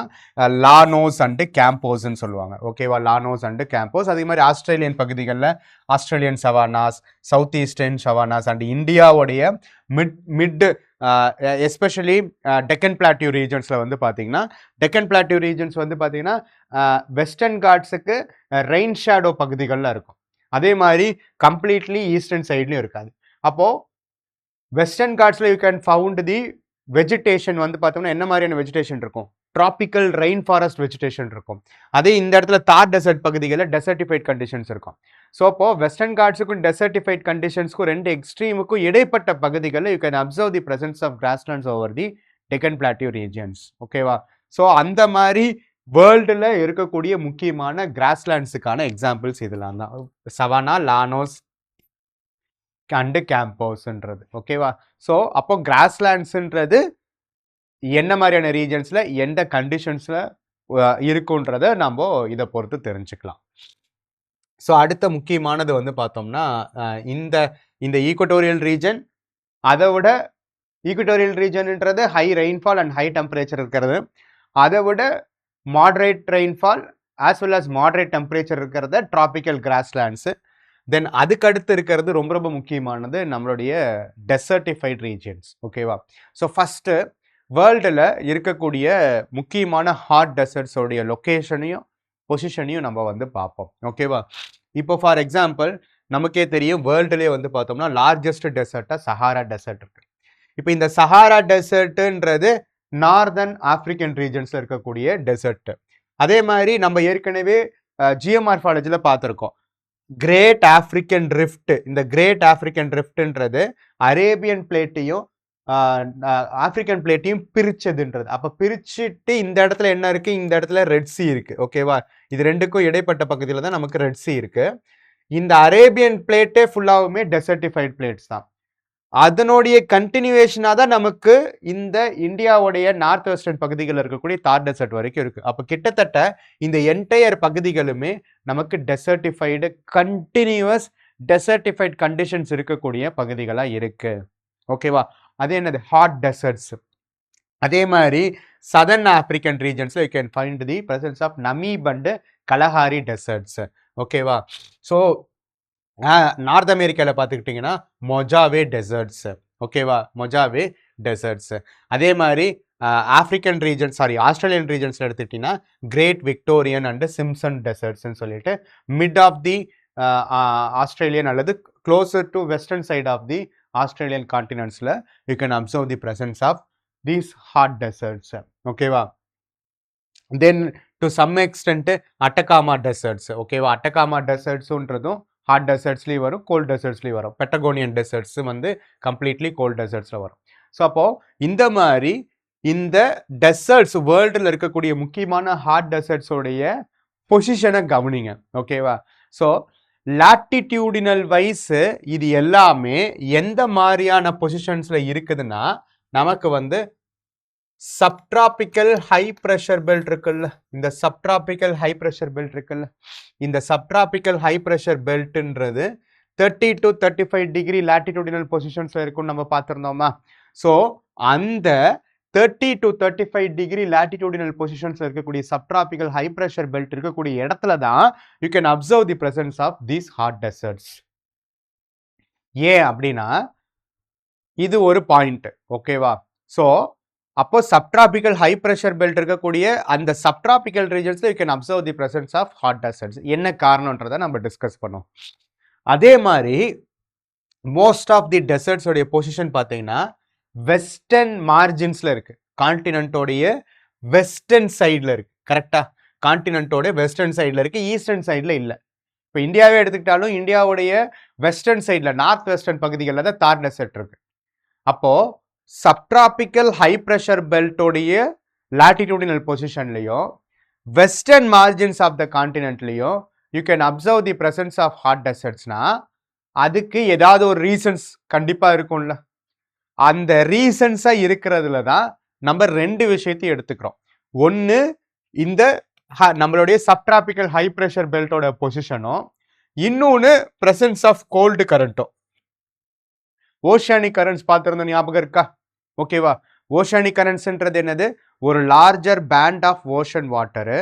லானோஸ் அண்டு கேம்போஸ்ன்னு சொல்லுவாங்க. ஓகேவா? Llanos and campos. அதே மாதிரி ஆஸ்திரேலியன் பகுதிகளில் Australian savannas, south eastern savannas and இந்தியாவுடைய மிட் எஸ்பெஷலி டெக்கன் பிளாட்டியூ ரீஜன்ஸில் வந்து பார்த்தீங்கன்னா டெக்கன் பிளாட்டியூ ரீஜன்ஸ் வந்து பார்த்தீங்கன்னா வெஸ்டர்ன் காட்ஸுக்கு ரெயின் ஷேடோ பகுதிகளில் இருக்கும். அதே மாதிரி கம்ப்ளீட்லி ஈஸ்டர்ன் சைட்லையும் இருக்காது. அப்போது வெஸ்டர்ன் காட்ஸில் you can found the vegetation வந்து பார்த்தோம்னா என்ன மாதிரியான வெஜிடேஷன் இருக்கும்? ட்ராபிக்கல் ரெயின் ஃபாரஸ்ட் வெஜிடேஷன் இருக்கும். அதே இந்த இடத்துல தார் டெசர்ட் பகுதிகளில் டெசர்டிஃபைட் கண்டிஷன்ஸ் இருக்கும். ஸோ அப்போது வெஸ்டர்ன் காட்ஸுக்கும் டெசர்டிஃபைட் கண்டிஷன்ஸ்க்கும் ரெண்டு எக்ஸ்ட்ரீமுக்கும் இடைப்பட்ட பகுதிகளில் you can observe the presence of grasslands over the Deccan plateau regions. ஓகேவா? ஸோ அந்த மாதிரி வேர்ல்டில் இருக்கக்கூடிய முக்கியமான கிராஸ்லேண்ட்ஸுக்கான எக்ஸாம்பிள்ஸ் இதெல்லாம் தான். சவானா, லானோஸ் அண்டு கேம்போஸ்ன்றது. ஓகேவா? ஸோ அப்போ கிராஸ்லேண்ட்ஸுன்றது என்ன மாதிரியான ரீஜன்ஸில் எந்த கண்டிஷன்ஸில் இருக்குன்றதை நம்ம இதை பொறுத்து தெரிஞ்சுக்கலாம். ஸோ அடுத்த முக்கியமானது வந்து பார்த்தோம்னா இந்த இந்த ஈக்குவட்டோரியல் ரீஜன், அதை விட ஈக்குவட்டோரியல் ரீஜன்ன்றது high rainfall and high temperature இருக்கிறது, அதை விட moderate rainfall as well as moderate temperature இருக்கிறத ட்ராபிக்கல் கிராஸ்லேண்ட்ஸு. தென் அதுக்கடுத்து இருக்கிறது ரொம்ப ரொம்ப முக்கியமானது நம்மளுடைய டெசர்டிஃபைட் ரீஜன்ஸ். ஓகேவா? ஸோ ஃபஸ்ட்டு வேர்ல்டில் இருக்கக்கூடிய முக்கியமான ஹாட் டெசர்ட்ஸோடைய லொக்கேஷனையும் பொசிஷனையும் நம்ம வந்து பார்ப்போம். ஓகேவா? இப்போ ஃபார் எக்ஸாம்பிள் நமக்கே தெரியும் வேர்ல்டுலேயே வந்து பார்த்தோம்னா லார்ஜஸ்ட் டெசர்ட்டாக சஹாரா டெசர்ட் இருக்கு. இப்போ இந்த சஹாரா டெசர்ட்டுன்றது நார்தன் ஆப்பிரிக்கன் ரீஜன்ஸில் இருக்கக்கூடிய டெசர்ட். அதே மாதிரி நம்ம ஏற்கனவே ஜியோமார்ஃபாலஜியில் பார்த்துருக்கோம் கிரேட் ஆப்பிரிக்கன் ரிஃப்ட். இந்த கிரேட் ஆப்பிரிக்கன் ரிஃப்ட்ன்றது அரேபியன் பிளேட்டையும் ஆப்பிரிக்கன் பிளேட்டையும் பிரிச்சதுன்றது. அப்போ பிரிச்சுட்டு இந்த இடத்துல என்ன இருக்கு? இந்த இடத்துல ரெட் சி இருக்கு. ஓகேவா? இது ரெண்டுக்கும் இடைப்பட்ட பகுதியில் தான் நமக்கு ரெட் சி இருக்கு. இந்த அரேபியன் பிளேட்டே ஃபுல்லாகவுமே டெசர்டிஃபைட் பிளேட்ஸ் தான். அதனுடைய கண்டினியூவேஷனாக தான் நமக்கு இந்த இந்தியாவுடைய நார்த் வெஸ்டர்ன் பகுதிகளில் இருக்கக்கூடிய தார் டெசர்ட் வரைக்கும் இருக்கு. அப்போ கிட்டத்தட்ட இந்த என்டையர் பகுதிகளுமே நமக்கு டெசர்டிஃபைடு கண்டினியூவஸ் டெசர்டிஃபைட் கண்டிஷன்ஸ் இருக்கக்கூடிய பகுதிகளாக இருக்கு. ஓகேவா? அது என்னது? Hot deserts. அதே மாதிரி சதர்ன் ஆப்பிரிக்கன் ரீஜன்ஸ்ல you can find the presence of Namib and Kalahari deserts. ஓகேவா? ஸோ நார்த் அமெரிக்காவில் பார்த்துக்கிட்டிங்கன்னா மொஜாவே டெசர்ட்ஸ். ஓகேவா? Mojave deserts. அதே மாதிரி ஆப்பிரிக்கன் ரீஜன் ஆஸ்திரேலியன் ரீஜன்ஸில் எடுத்துக்கிட்டிங்கன்னா கிரேட் விக்டோரியன் அண்ட் சிம்சன் டெசர்ட்ஸ்ன்னு சொல்லிட்டு மிட் ஆஃப் தி ஆஸ்திரேலியன் அல்லது closer to western side of the Australian கான்டினென்ட்ஸில் you can observe the presence of these hot deserts. ஓகேவா? Then to some extend Atacama deserts. ஓகேவா? Atacama டெசர்ட்ஸுன்றதும் hot டெசர்ட்ஸ்லேயும் வரும், cold டெசர்ட்ஸ்லேயும் வரும். பெட்டகோனியன் டெசர்ட்ஸ் வந்து கம்ப்ளீட்லி கோல்ட் டெசர்ட்ஸில் வரும். ஸோ அப்போது இந்த மாதிரி இந்த டெசர்ட்ஸ் வேர்ல்டில் இருக்கக்கூடிய முக்கியமான ஹாட் டெசர்ட்ஸோடைய பொசிஷனை கவனிங்க. ஓகேவா? ஸோ லாட்டிடியூடினல் வைஸ் இது எல்லாமே எந்த மாதிரியான பொசிஷன்ஸில் இருக்குதுன்னா நமக்கு வந்து சப்ட்ராபிக்கல் ஹை ப்ரெஷர் பெல்ட் இருக்குல்ல, இந்த சப்ட்ராபிக்கல் ஹை ப்ரெஷர் பெல்ட் இருக்குல்ல, இந்த சப்ட்ராபிக்கல் ஹை ப்ரெஷர் பெல்ட்ன்றது 30 to 35 டிகிரி லாட்டிடியூடினல் பொசிஷன்ஸில் இருக்குன்னு நம்ம பார்த்துருந்தோமா? ஸோ அந்த 30 to 35 டிகிரி லாட்டிடியூடினல் பொசிஷன்ஸில் இருக்கக்கூடிய சப்ட்ராபிக்கல் ஹை ப்ரெஷர் பெல்ட் இருக்கக்கூடிய இடத்துல தான் you can observe the presence of these hot deserts. ஏன் அப்படின்னா இது ஒரு பாயிண்ட். ஓகேவா? ஸோ அப்போ சப்ட்ராபிக்கல் ஹை ப்ரெஷர் பெல்ட் இருக்கக்கூடிய அந்த சப்ட்ராபிக்கல் ரீஜன்ஸில் you can observe the presence of hot deserts. என்ன காரணன்றதை நம்ம டிஸ்கஸ் பண்ணோம். அதே மாதிரி மோஸ்ட் ஆஃப் தி டெசர்ட்ஸோடைய பொசிஷன் பார்த்தீங்கன்னா வெஸ்டர்ன் மார்ஜின்ஸில் இருக்கு. கான்டினென்ட்டோடைய வெஸ்டர்ன் சைடில் இருக்கு. கரெக்டா? கான்டினென்ட்டோட வெஸ்டர்ன் சைடில் இருக்குது, ஈஸ்டர்ன் சைடில் இல்லை. இப்போ இந்தியாவே எடுத்துக்கிட்டாலும் இந்தியாவுடைய வெஸ்டர்ன் சைடில் நார்த் வெஸ்டர்ன் பகுதிகளில் தான் தார் டெசர்ட் இருக்கு. அப்போது சப்ட்ராபிக்கல் ஹை ப்ரெஷர் பெல்ட்டோடைய latitudinal பொசிஷன்லையோ வெஸ்டர்ன் மார்ஜின்ஸ் ஆஃப் த கான்டினென்ட்லையோ you can observe the presence of hot டெசர்ட்ஸ்னா அதுக்கு ஏதாவது ஒரு ரீசன்ஸ் கண்டிப்பாக இருக்கும்ல. அந்த ரீசன்ஸாக இருக்கிறதுல தான் நம்ம ரெண்டு விஷயத்தையும் எடுத்துக்கிறோம். ஒன்று இந்த நம்மளுடைய சப்ட்ராபிக்கல் ஹை ப்ரெஷர் பெல்ட்டோட பொசிஷனும், இன்னொன்று பிரசன்ஸ் ஆஃப் கோல்டு கரண்ட்டும். ஓஷானிக் கரண்ட்ஸ் பார்த்துருந்தோம், ஞாபகம் இருக்கா? ஓகேவா? ஓஷானிக் கரண்ட்ஸ்ன்றது என்னது? ஒரு larger band of ocean water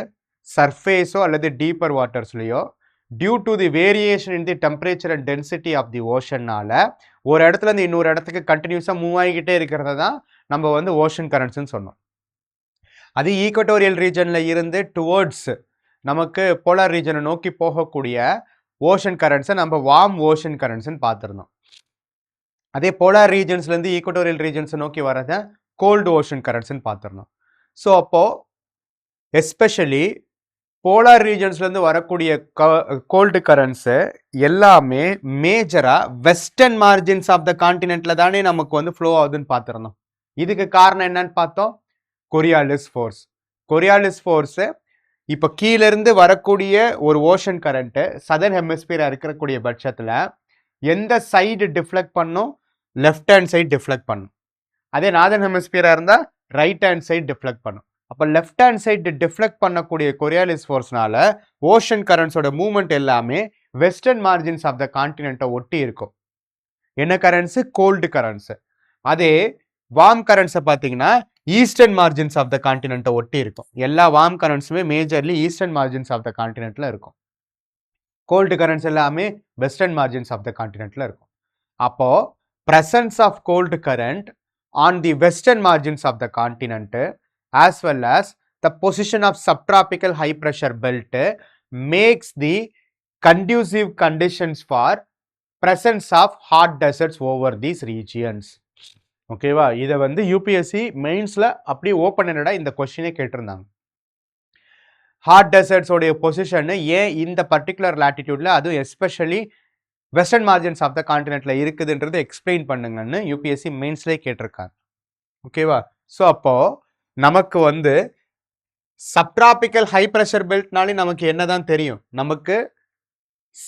சர்ஃபேஸோ அல்லது டீப்பர் வாட்டர்ஸ்லையோ due to the variation in the temperature and density of the ஓஷன்னால ஒரு இடத்துல இருந்து இன்னொரு இடத்துக்கு கண்டினியூஸாக மூவ் ஆகிக்கிட்டே இருக்கிறத தான் நம்ம வந்து ஓஷன் கரண்ட்ஸ்ன்னு சொன்னோம். அது ஈக்வட்டோரியல் ரீஜனில் இருந்து டுவர்ட்ஸ் நமக்கு போலார் ரீஜனை நோக்கி போகக்கூடிய ஓஷன் கரண்ட்ஸை நம்ம வார்ம் ஓஷன் கரண்ட்ஸ்ன்னு பார்த்துருந்தோம். அதே போலார் ரீஜன்ஸ்லேருந்து ஈக்வட்டோரியல் ரீஜன்ஸை நோக்கி வரதை கோல்டு ஓஷன் கரண்ட்ஸ்ன்னு பார்த்துருந்தோம். ஸோ அப்போது எஸ்பெஷலி போலார் ரீஜன்ஸ்லேருந்து வரக்கூடிய கோல்டு கரண்ட்ஸு எல்லாமே மேஜராக வெஸ்டர்ன் மார்ஜின்ஸ் ஆஃப் த கான்டினென்ட்டில் தானே நமக்கு வந்து ஃப்ளோ ஆகுதுன்னு பார்த்துருந்தோம். இதுக்கு காரணம் என்னன்னு பார்த்தோம், கொரியாலிஸ் ஃபோர்ஸ். கொரியாலிஸ் ஃபோர்ஸு இப்போ கீழேருந்து வரக்கூடிய ஒரு ஓஷன் கரண்ட்டு சதர்ன் ஹெமிஸ்பியராக இருக்கக்கூடிய பட்சத்தில் எந்த சைடு டிஃப்ளெக்ட் பண்ணும்? லெஃப்ட் ஹேண்ட் சைடு டிஃப்ளெக்ட் பண்ணும். அதே நார்தர்ன் ஹெமிஸ்பியராக இருந்தால் ரைட் ஹேண்ட் சைடு டிஃப்ளெக்ட் பண்ணும். அப்போ லெஃப்ட் ஹேண்ட் சைடு டிஃப்ளெக்ட் பண்ணக்கூடிய கொரியாலிஸ் ஃபோர்ஸ்னால ஓஷன் கரண்ட்ஸோட மூவ்மெண்ட் எல்லாமே வெஸ்டர்ன் மார்ஜின்ஸ் ஆஃப் த கான்டினென்ட்டை ஒட்டி இருக்கும். என்ன கரண்ட்ஸு? Cold currents. அதே வார்ம் கரண்ட்ஸை பார்த்தீங்கன்னா ஈஸ்டர்ன் மார்ஜின்ஸ் ஆஃப் த கான்டினென்ட்டை ஒட்டி இருக்கும். எல்லா வார்ம் கரண்ட்ஸுமே majorly eastern margins of the கான்டினென்ட்டில் இருக்கும். கோல்டு கரண்ட்ஸ் எல்லாமே வெஸ்டர்ன் மார்ஜின்ஸ் ஆஃப் த கான்டினென்ட்டில் இருக்கும். அப்போது presence of cold current on the western margins of the continent as well as the position of subtropical high pressure belt makes the conducive conditions for presence of hot deserts over these regions. ஓகேவா? இதை வந்து UPSC மெயின்ஸில் அப்படியே open என்னடா இந்த கொஸ்டினே கேட்டிருந்தாங்க. Hot டெசர்ட்ஸோடைய position ஏன் இந்த particular லாட்டிடியூடில், அதுவும் especially western margins of the கான்டினென்ட்ல இருக்குதுன்றது எக்ஸ்பிளைன் பண்ணுங்கன்னு யூபிஎஸ்சி மெயின்ஸ்லேயே கேட்டிருக்காங்க. ஓகேவா? ஸோ அப்போ நமக்கு வந்து சப்ட்ராபிக்கல் ஹை ப்ரெஷர் பெல்ட்னாலே நமக்கு என்னதான் தெரியும்? நமக்கு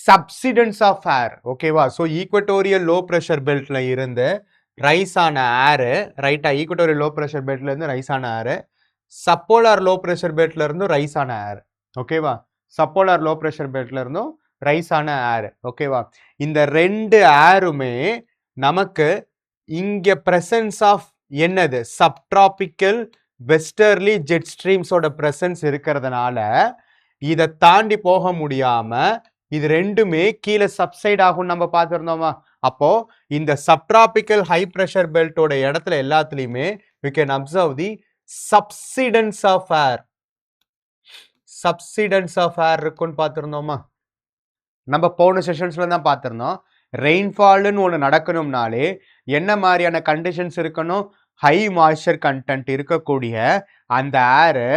சப்சிடன்ஸ் ஆஃப் ஏர். ஓகேவா? ஸோ ஈக்வட்டோரியல் லோ ப்ரெஷர் பெல்ட்ல இருந்து ரைஸ் ஆன ஏரு, ரைட்டா? ஈக்வட்டோரியல் லோ ப்ரெஷர் பெல்ட்ல இருந்து ரைஸ் ஆன ஏரு, சப்போலார் லோ ப்ரெஷர் பெல்ட்ல இருந்தும் ரைஸ் ஆன ஏர். ஓகேவா? சப்போலார் லோ ப்ரெஷர் பெல்ட்ல இருந்தும் ரைஸ் ஆன ஏர். ஓகேவா? இந்த ரெண்டு ஏருமே நமக்கு இங்க பிரசன்ஸ் ஆஃப் என்னது? சப்ட்ராபிக்கல் வெஸ்டர்லி ஜெட் ஸ்ட்ரீம்ஸோட பிரசன்ஸ் இருக்கிறதுனால இதை தாண்டி போக முடியாம இது ரெண்டுமே கீழே சப்சைட் ஆகும் நம்ம பார்த்துருந்தோமா? அப்போ இந்த சப்ட்ராபிக்கல் ஹை ப்ரெஷர் பெல்ட்டோட இடத்துல எல்லாத்துலயுமே we can observe the subsidence of air. subsidence of air இருக்குன்னு பார்த்துருந்தோமா? நம்ம போன செஷன்ஸ்ல தான் பார்த்துருந்தோம். ரெயின்ஃபால்னு ஒன்று நடக்கணும்னாலே என்ன மாதிரியான கண்டிஷன்ஸ் இருக்கணும்? ஹை மாய்ஸ்சர் கண்டென்ட் இருக்கக்கூடிய அந்த air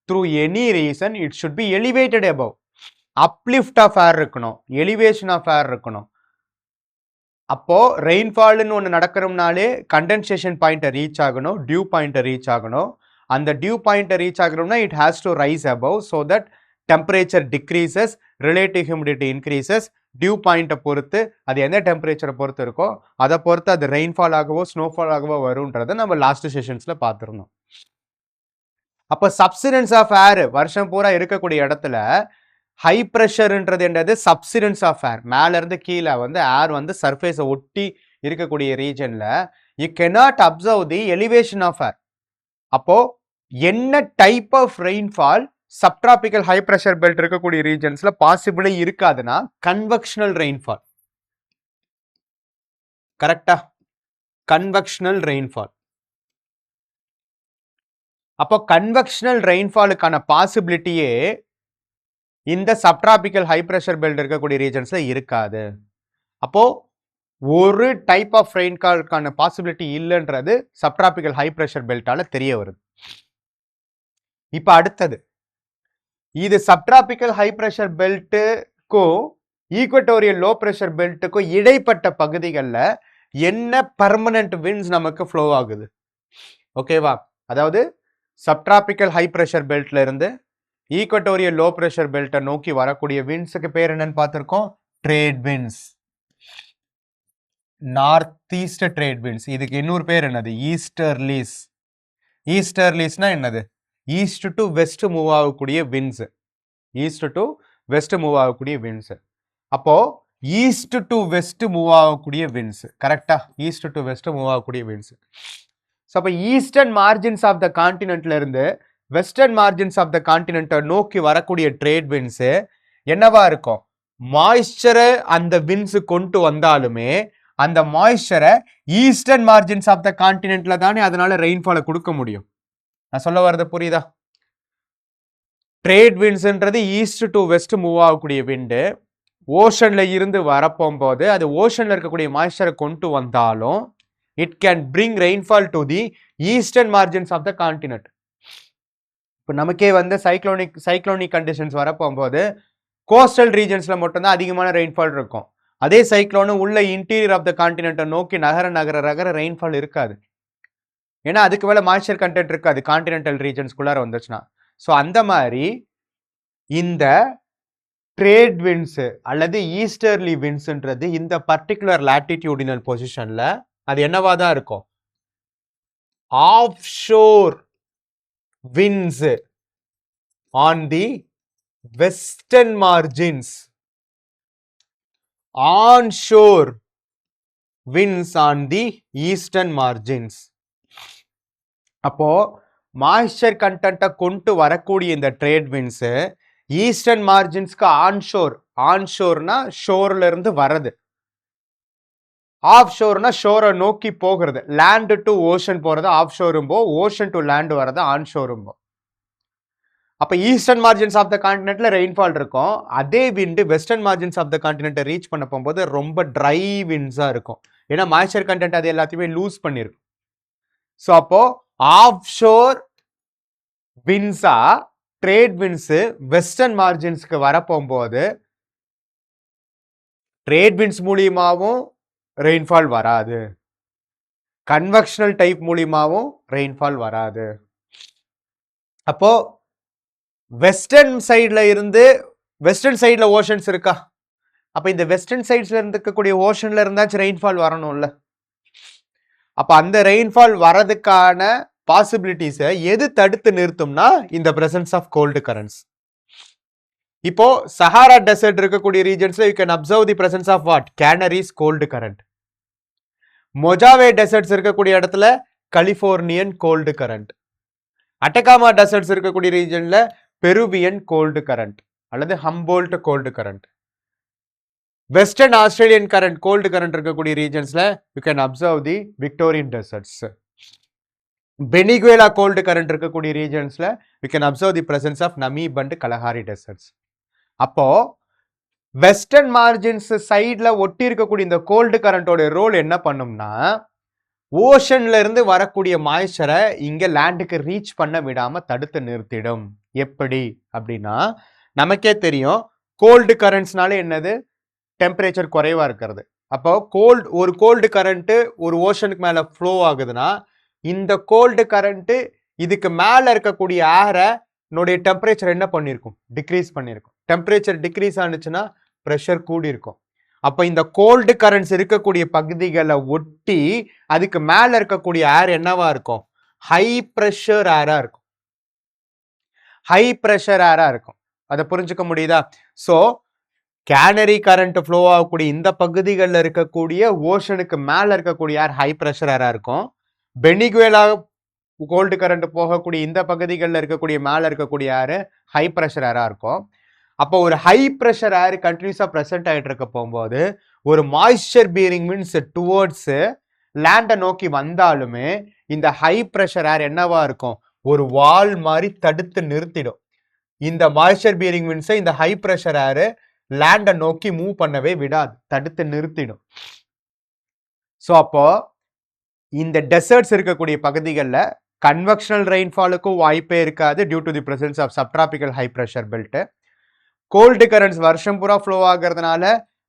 through any reason it should be elevated above. Uplift of air இருக்கணும், எலிவேஷன் ஆஃப் ஏர் இருக்கணும். அப்போ ரெயின்ஃபால்னு ஒன்று நடக்கணும்னாலே கண்டென்சேஷன் பாயிண்ட்டை ரீச் ஆகணும், டியூ பாயிண்ட்டை ரீச் ஆகணும். அந்த டியூ பாயிண்ட்டை ரீச் ஆகணும்னா it has to rise above so that temperature decreases, relative humidity increases. Dew பாயிண்ட்டை பொறுத்து அது எந்த டெம்பரேச்சரை பொறுத்து இருக்கோ அதை பொறுத்து அது ரெயின்ஃபால் ஆகவோ ஸ்னோஃபால் ஆகவோ வரும்ன்றதை நம்ம லாஸ்ட் செஷன்ஸ்ல பார்த்துருந்தோம். அப்போ சப்சிடன்ஸ் ஆஃப் ஏர் வருஷம் பூரா இருக்கக்கூடிய இடத்துல ஹை ப்ரெஷர்ன்றது என்னது? Subsidence of air. மேல இருந்து கீழே வந்து ஏர் வந்து சர்ஃபேஸை ஒட்டி இருக்கக்கூடிய ரீஜன்ல you cannot observe the elevation of air. அப்போ என்ன type of rainfall subtropical high pressure belt இருக்கக்கூடிய ரீஜன்ஸ்ல பாசிபிளே இருக்காதுன்னா கன்வெக்ஷனல் ரெயின்ஃபால். கரெக்டா? Convectional rainfall. அப்போ கன்வெக்ஷனல் ரெயின்ஃபாலுக்கான பாசிபிலிட்டியே இந்த சப்ட்ராபிக்கல் ஹை ப்ரெஷர் பெல்ட் இருக்கக்கூடிய ரீஜன்ஸ்ல இருக்காது. அப்போ ஒரு டைப் ஆஃப் ரெயின்ஃபாலுக்கான பாசிபிலிட்டி இல்லைன்றது சப்ட்ராபிக்கல் ஹை ப்ரெஷர் பெல்ட்டால தெரிய வருது. இப்போ அடுத்தது இது சப்டிராபிக்கல் ஹை பிரஷர் பெல்ட்டுக்கும் ஈக்குவட்டோரியல் லோ பிரஷர் பெல்ட்டுக்கும் இடைப்பட்ட பகுதிகளில் என்ன பர்மனன்ட் விண்ட்ஸ் நமக்கு ஃப்ளோ ஆகுது. ஓகேவா? அதாவது சப்டிராபிக்கல் ஹை பிரஷர் பெல்ட்ல இருந்து ஈக்குவட்டோரியல் லோ பிரஷர் பெல்ட்டை நோக்கி வரக்கூடிய விண்ட்ஸுக்கு பேர் என்னன்னு பார்த்துருக்கோம், trade winds. North east trade winds. இதுக்கு இன்னொரு பேர் என்னது, ஈஸ்டர்லீஸ். ஈஸ்டர்லீஸ்னா என்னது, ஈஸ்ட் டு வெஸ்ட் மூவ் ஆகக்கூடிய winds. East to west move ஆகக்கூடிய விண்ட்ஸ். அப்போ ஈஸ்ட் டு வெஸ்ட் மூவ் ஆகக்கூடிய விண்ட்ஸ், கரெக்டா? ஈஸ்ட் டு வெஸ்ட் மூவ் ஆகக்கூடிய விண்ட்ஸ். ஸோ அப்போ ஈஸ்டர்ன் மார்ஜின்ஸ் ஆஃப் த கான்டினென்ட்ல இருந்து வெஸ்டர்ன் மார்ஜின்ஸ் ஆஃப் த கான்டினென்ட்டை நோக்கி வரக்கூடிய ட்ரேட் விண்ட்ஸ் என்னவா இருக்கும், மாய்ஸ்சரை அந்த விண்ட்ஸ் கொண்டு வந்தாலுமே அந்த மாய்ஸ்சரை ஈஸ்டர்ன் மார்ஜின்ஸ் ஆஃப் த கான்டினென்ட்ல தானே அதனால ரெயின்ஃபாலை கொடுக்க முடியும். நான் சொல்ல வர்றது புரியுதா? ட்ரேட் விண்ட்ஸ்ன்றது ஈஸ்ட் டு வெஸ்ட் மூவ் ஆகக்கூடிய விண்டு. ஓஷன்ல இருந்து வரப்போகும்போது அது ஓஷன்ல இருக்கக்கூடிய மாய்ஸ்சரை கொண்டு வந்தாலும் it can bring rainfall to the eastern margins of the continent. இப்போ நமக்கே வந்து சைக்ளோனிக் கண்டிஷன்ஸ் வரப்போகும்போது கோஸ்டல் ரீஜன்ஸ்ல மட்டும்தான் அதிகமான ரெயின்ஃபால் இருக்கும். அதே சைக்ளோனு உள்ள இன்டீரியர் ஆஃப் த கான்டினென்ட்டை நோக்கி நகர ரெயின்ஃபால் இருக்காது. ஏன்னா அதுக்கு மேலே மாய்ஸ்சர் கண்டென்ட் இருக்காது கான்டினென்டல் ரீஜன்ஸ்குள்ளார வந்துச்சுன்னா. ஸோ அந்த மாதிரி இந்த ட்ரேட் விண்ட்ஸ் அல்லது ஈஸ்டர்லி விண்ட்ஸ்ன்றது இந்த பர்டிகுலர் லாட்டிடியூடினல் பொசிஷன்ல அது என்னவா தான் இருக்கும், of sure winds on the western margins, onshore winds on the eastern margins. அப்போ மாய்ஸ்சர் கண்டென்ட்டை கொண்டு வரக்கூடிய இந்த ட்ரேட் விண்ட்ஸ் ஈஸ்டர்ன் மார்ஜின்ஸ்க்கு ஆன்ஷோர்னா ஷோர்ல இருந்து வரது, ஆஃப் ஷோர்னா ஷோரை நோக்கி போகிறது, லேண்ட் டு ஓஷன் போறது ஆஃப் ஷோரும்போ, ஓஷன் டு லேண்ட் வரது ஆன் ஷோரும்போ. அப்போ ஈஸ்டர்ன் மார்ஜின்ஸ் ஆஃப் த கான்டினென்ட்ல ரெயின்ஃபால் இருக்கும். அதே wind western margins of the கான்டினென்ட்டை ரீச் பண்ண போகும்போது ரொம்ப ட்ரை விண்ட்ஸா இருக்கும். ஏன்னா மாய்ஸ்சர் கண்டென்ட் அது எல்லாத்தையுமே லூஸ் பண்ணிருக்கும். ஸோ அப்போ ஆஃப் ஷோர் விண்ட்ஸா ட்ரேட் விண்ட்ஸ் வெஸ்டர்ன் மார்ஜின்ஸ்க்கு வரப்போகும்போது ட்ரேட் விண்ட்ஸ் மூலியமாகவும் ரெயின்ஃபால் வராது, கன்வெக்ஷனல் டைப் மூலியமாகவும் ரெயின்ஃபால் வராது. அப்போ வெஸ்டர்ன் சைட்ல ஓஷன்ஸ் இருக்கா, அப்ப இந்த வெஸ்டர்ன் சைட்ஸ்ல இருக்கக்கூடிய ஓஷன்ல இருந்தாச்சும் ரெயின்ஃபால் வரணும்ல. அப்ப அந்த ரெயின்ஃபால் வரதுக்கான பாசிபிலிட்டிஸை எது தடுத்து நிறுத்தும்னா இந்த பிரசன்ஸ் ஆஃப் கோல்டு கரண்ட்ஸ். இப்போ சஹாரா டெசர்ட் இருக்கக்கூடிய ரீஜன்ஸ்ல you can observe the presence of what, Canaries cold current. Mojave deserts இருக்கக்கூடிய இடத்துல Californian cold current. Atacama deserts இருக்கக்கூடிய ரீஜன்ல பெருவியன் கோல்டு கரண்ட் அல்லது Humboldt cold current. Western Australian current cold current இருக்கக்கூடிய ரீஜன்ஸ்ல you can observe the Victorian deserts. Benguela cold current இருக்கக்கூடிய ரீஜன்ஸ்ல you can observe the presence of Namib and Kalahari deserts. அப்போ western margins சைட்ல ஒட்டி இருக்கக்கூடிய இந்த கோல்டு கரண்டோட ரோல் என்ன பண்ணும்னா ஓஷன்ல இருந்து வரக்கூடிய மாய்ஸ்சரை இங்க லேண்டுக்கு ரீச் பண்ண விடாம தடுத்து நிறுத்திடும். எப்படி அப்படின்னா நமக்கே தெரியும், கோல்டு கரண்ட்ஸ்னால என்னது, டெம்பரேச்சர் குறைவா இருக்கிறது. அப்போ ஒரு கோல்டு கரண்ட் ஒரு ஓஷனுக்கு மேல ஃப்ளோ ஆகுதுன்னா இந்த கோல்டு கரண்ட் இதுக்கு மேல இருக்கக்கூடிய ஏரை டெம்பரேச்சர் என்ன பண்ணிருக்கும், டிக்ரீஸ் பண்ணிருக்கும். டெம்பரேச்சர் டிக்ரீஸ் ஆனிச்சுன்னா ப்ரெஷர் கூடி இருக்கும். அப்ப இந்த கோல்டு கரண்ட்ஸ் இருக்கக்கூடிய பகுதிகளை ஒட்டி அதுக்கு மேல இருக்கக்கூடிய ஏர் என்னவா இருக்கும், ஹை ப்ரெஷர் ஏரா இருக்கும். ஹை ப்ரெஷர் ஏரா இருக்கும். அதை புரிஞ்சுக்க முடியுதா? ஸோ கேனரி கரண்ட் ஃப்ளோ ஆகக்கூடிய இந்த பகுதிகளில் இருக்கக்கூடிய ஓஷனுக்கு மேல இருக்கக்கூடிய ஏர் ஹை ப்ரெஷர் ஏரா இருக்கும். பெனிகுவேலா கோல்டு கரண்ட் போகக்கூடிய இந்த பகுதிகளில் இருக்கக்கூடிய மேல இருக்கக்கூடிய ஏர் ஹை ப்ரெஷர் ஏரா இருக்கும். அப்போ ஒரு ஹை ப்ரெஷர் ஏர் கண்டினியூஸா ப்ரெசென்ட் ஆகிட்டு இருக்க போகும்போது ஒரு மாய்ஸ்சர் பீரிங் மீன்ஸ் டுவர்ட்ஸ் லேண்டை நோக்கி வந்தாலுமே இந்த ஹை ப்ரெஷர் ஏர் என்னவா இருக்கும், ஒரு வால் மாதிரி தடுத்து நிறுத்திடும். இந்த மாய்ஸ்சர் பீரிங் மீன்ஸை இந்த ஹை ப்ரெஷர் ஏர் லேண்டை நோக்கி மூவ் பண்ணவே விடாது, தடுத்து நிறுத்திடும். ஸோ அப்போ இந்த டெசர்ட்ஸ் இருக்கக்கூடிய பகுதிகளில் கன்வெக்ஷனல் ரெயின்ஃபாலுக்கும் வாய்ப்பே இருக்காது due to the presence of subtropical high pressure belt. Cold currents வருஷம் பூரா ஃப்ளோ ஆகிறதுனால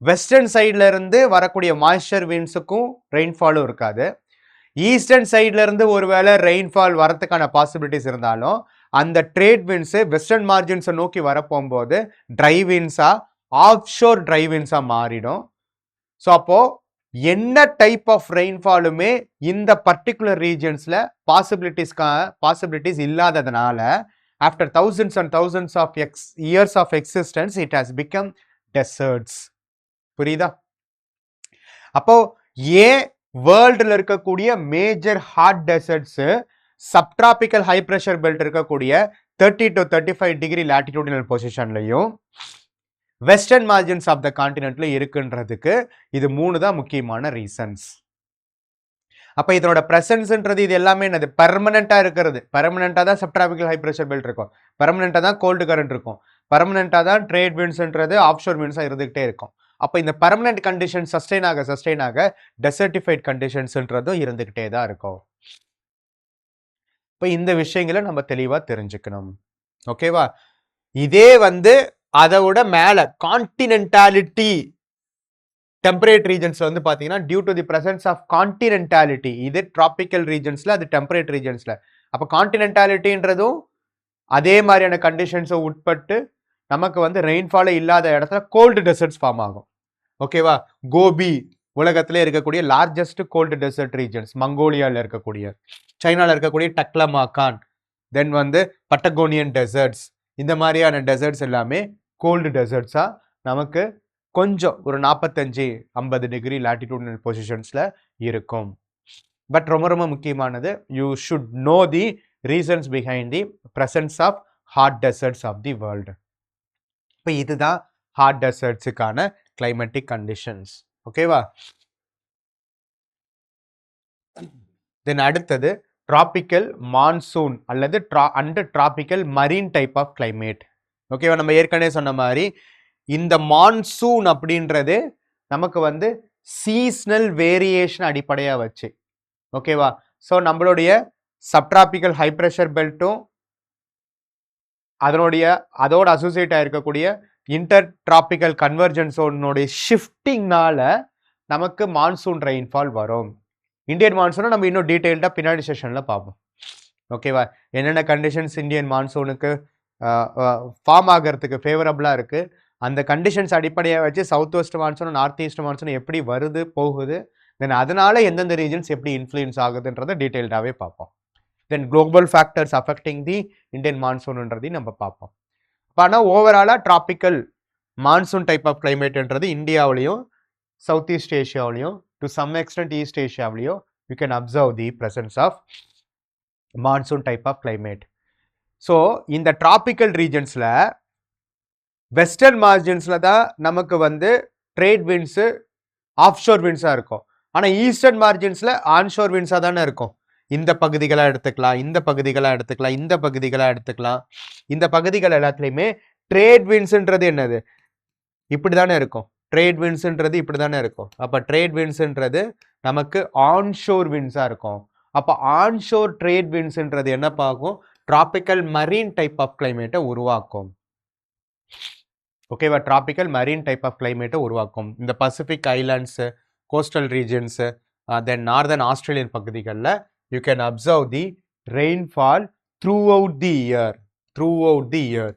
வெஸ்டர்ன் சைட்ல இருந்து வரக்கூடிய மாய்ஸ்சர் விண்ட்ஸுக்கும் ரெயின்ஃபாலும் இருக்காது. ஈஸ்டர்ன் சைட்ல இருந்து ஒருவேளை ரெயின்ஃபால் வரதுக்கான பாசிபிலிட்டிஸ் இருந்தாலும் அந்த ட்ரேட் விண்ட்ஸு வெஸ்டர்ன் மார்ஜின்ஸை நோக்கி வரப்போகும்போது ட்ரை விண்ட்ஸா ஆஃப்ஷோர் ட்ரை விண்ட்ஸா மாறிடும். ஸோ அப்போ என்ன டைப் ஆஃப் ரெயின்ஃபாலுமே இந்த பர்டிகுலர் ரீஜன்ஸ்ல பாசிபிலிட்டிஸ் இல்லாததுனால after thousands and thousands of years of existence it has become deserts. புரியுதா? அப்போ ஏன் வேர்ல்டுல இருக்கக்கூடிய major hot deserts subtropical high pressure belt இருக்கக்கூடிய 30 to 35 டிகிரி லாட்டிடியூடினல் பொசிஷன்லையும் வெஸ்டர்ன் மார்ஜின்ஸ் ஆஃப் த கான்டினென்ட்ல இருக்குன்றதுக்கு இது 3 தான் முக்கியமான ரீசன்ஸ். அப்ப இதனோட பிரசன்ஸ்ன்றது இது எல்லாமே என்னது பெர்மனண்டா இருக்கிறது. பெர்மனண்டா தான் சப்ட்ராபிக்கல் ஹை பிரஷர் பெல்ட் இருக்கும், பெர்மனண்டா தான் கோல்டு கரண்ட் இருக்கும், பெர்மனண்டா தான் ட்ரேட் விண்ட்ஸ்ன்றது ஆஃப்ஷோர் விண்ட்ஸா இருந்துகிட்டே இருக்கும். அப்ப இந்த பெர்மனன்ட் கண்டிஷன் சஸ்டெயின் ஆக டெசர்டிஃபைட் கண்டிஷன்ஸ்ன்றதும் இருந்துகிட்டே தான் இருக்கும். இப்ப இந்த விஷயங்களை நம்ம தெளிவா தெரிஞ்சுக்கணும். ஓகேவா? இதே அதோட மேல கான்டினென்டாலிட்டி டெம்பரேட் ரீஜன்ஸ்ல பாத்தீங்கன்னா due to the presence of continentality, இது டிராபிக்கல் ரீஜன்ஸ்ல, அது டெம்பரேட் ரீஜன்ஸ்ல. அப்ப கான்டினென்டாலிட்டின்றதும் அதே மாதிரியான கண்டிஷன்ஸை உட்பட்டு நமக்கு ரெயின்ஃபாலே இல்லாத இடத்துல கோல்டு டெசர்ட்ஸ் ஃபார்ம் ஆகும். ஓகேவா? கோபி உலகத்திலே இருக்கக்கூடிய லார்ஜஸ்ட் கோல்டு டெசர்ட் ரீஜன்ஸ், மங்கோலியாவில் இருக்கக்கூடிய, சைனாவில் இருக்கக்கூடிய டக்லமாக்கான், தென் பட்டகோனியன் டெசர்ட்ஸ், இந்த மாதிரியான டெசர்ட்ஸ் எல்லாமே கோல்டு டெசர்ட்ஸா நமக்கு கொஞ்சம் ஒரு 45-50 டிகிரி லாட்டிடியூடினல் பொசிஷன்ஸ்ல இருக்கும். பட் ரொம்ப ரொம்ப முக்கியமானது, you should know the reasons behind the presence of hot deserts of the world. இப்போ இதுதான் ஹாட் டெசர்ட்ஸுக்கான கிளைமேட்டிக் கண்டிஷன்ஸ். ஓகேவா? தென் அடுத்தது டிராபிக்கல் மான்சூன் அல்லது tropical marine type of climate. ஓகேவா? நம்ம ஏற்கனவே சொன்ன மாதிரி இந்த மான்சூன் அப்படின்றது நமக்கு சீஸ்னல் வேரியேஷன் அடிப்படையா வச்சு. ஓகேவா? ஸோ நம்மளுடைய சப்ட்ராபிக்கல் ஹை ப்ரெஷர் பெல்ட்டும் அதோட அசோசியேட் ஆயிருக்கக்கூடிய இன்டர் டிராபிக்கல் கன்வர்ஜன்ஸோனுடைய ஷிஃப்டிங்னால நமக்கு மான்சூன் ரெயின்ஃபால் வரும். இந்தியன் மான்சூனை நம்ம இன்னும் டீட்டெயில்டாக பின்னாடி செஷன்ல பார்ப்போம். ஓகேவா? என்னென்ன கண்டிஷன்ஸ் இந்தியன் மான்சூனுக்கு ஃபார்ம் ஆகிறதுக்கு ஃபேவரபிளா இருக்கு, அந்த கண்டிஷன்ஸ் அடிப்படையாக வச்சு south west monsoon, north east monsoon எப்படி வருது போகுது, தென் அதனால எந்தெந்த ரீஜன்ஸ் எப்படி இன்ஃப்ளூயன்ஸ் ஆகுதுன்றதை டீட்டெயில்டாகவே பார்ப்போம். Then global factors affecting the Indian மான்சூன்ன்றதையும் நம்ம பார்ப்போம். ஆனால் ஓவராலாக டிராபிக்கல் மான்சூன் டைப் ஆஃப் கிளைமேட்ன்றது இந்தியாவிலையும் சவுத் ஈஸ்ட் ஏஷியாவிலையும் டு சம் எக்ஸ்டென்ட் ஈஸ்ட் ஏஷியாவிலையும் you can observe the presence of monsoon type of climate. So இந்த டிராபிக்கல் ரீஜன்ஸில் வெஸ்டர்ன் மார்ஜின்ஸில் தான் நமக்கு ட்ரேட் விண்ட்ஸு ஆஃப்ஷோர் விண்ட்ஸாக இருக்கும். ஆனால் ஈஸ்டர்ன் மார்ஜின்ஸில் ஆன்ஷோர் விண்ட்ஸாக தானே இருக்கும். இந்த பகுதிகளாக எடுத்துக்கலாம், இந்த பகுதிகளாக எடுத்துக்கலாம், இந்த பகுதிகளாக எடுத்துக்கலாம். இந்த பகுதிகள் எல்லாத்துலேயுமே ட்ரேட் விண்ட்ஸ்ன்றது என்னது இப்படி தானே இருக்கும். ட்ரேட் விண்ட்ஸ்ன்றது இப்படி தானே இருக்கும். அப்போ ட்ரேட் விண்ட்ஸ்ன்றது நமக்கு ஆன்ஷோர் விண்ட்ஸாக இருக்கும். அப்போ ஆன்ஷோர் ட்ரேட் விண்ட்ஸ்ன்றது என்ன பார்க்கும்? டிராபிக்கல் மரீன் டைப் ஆஃப் கிளைமேட்டை உருவாக்கும். ஓகேவா? டிராபிக்கல் மரீன் டைப் ஆஃப் கிளைமேட்டை உருவாக்கும். இந்த பசிபிக் ஐலாண்ட்ஸு, கோஸ்டல் ரீஜன்ஸு, தென் நார்தர்ன் ஆஸ்திரேலியன் பகுதிகளில் you can observe the rainfall throughout the year.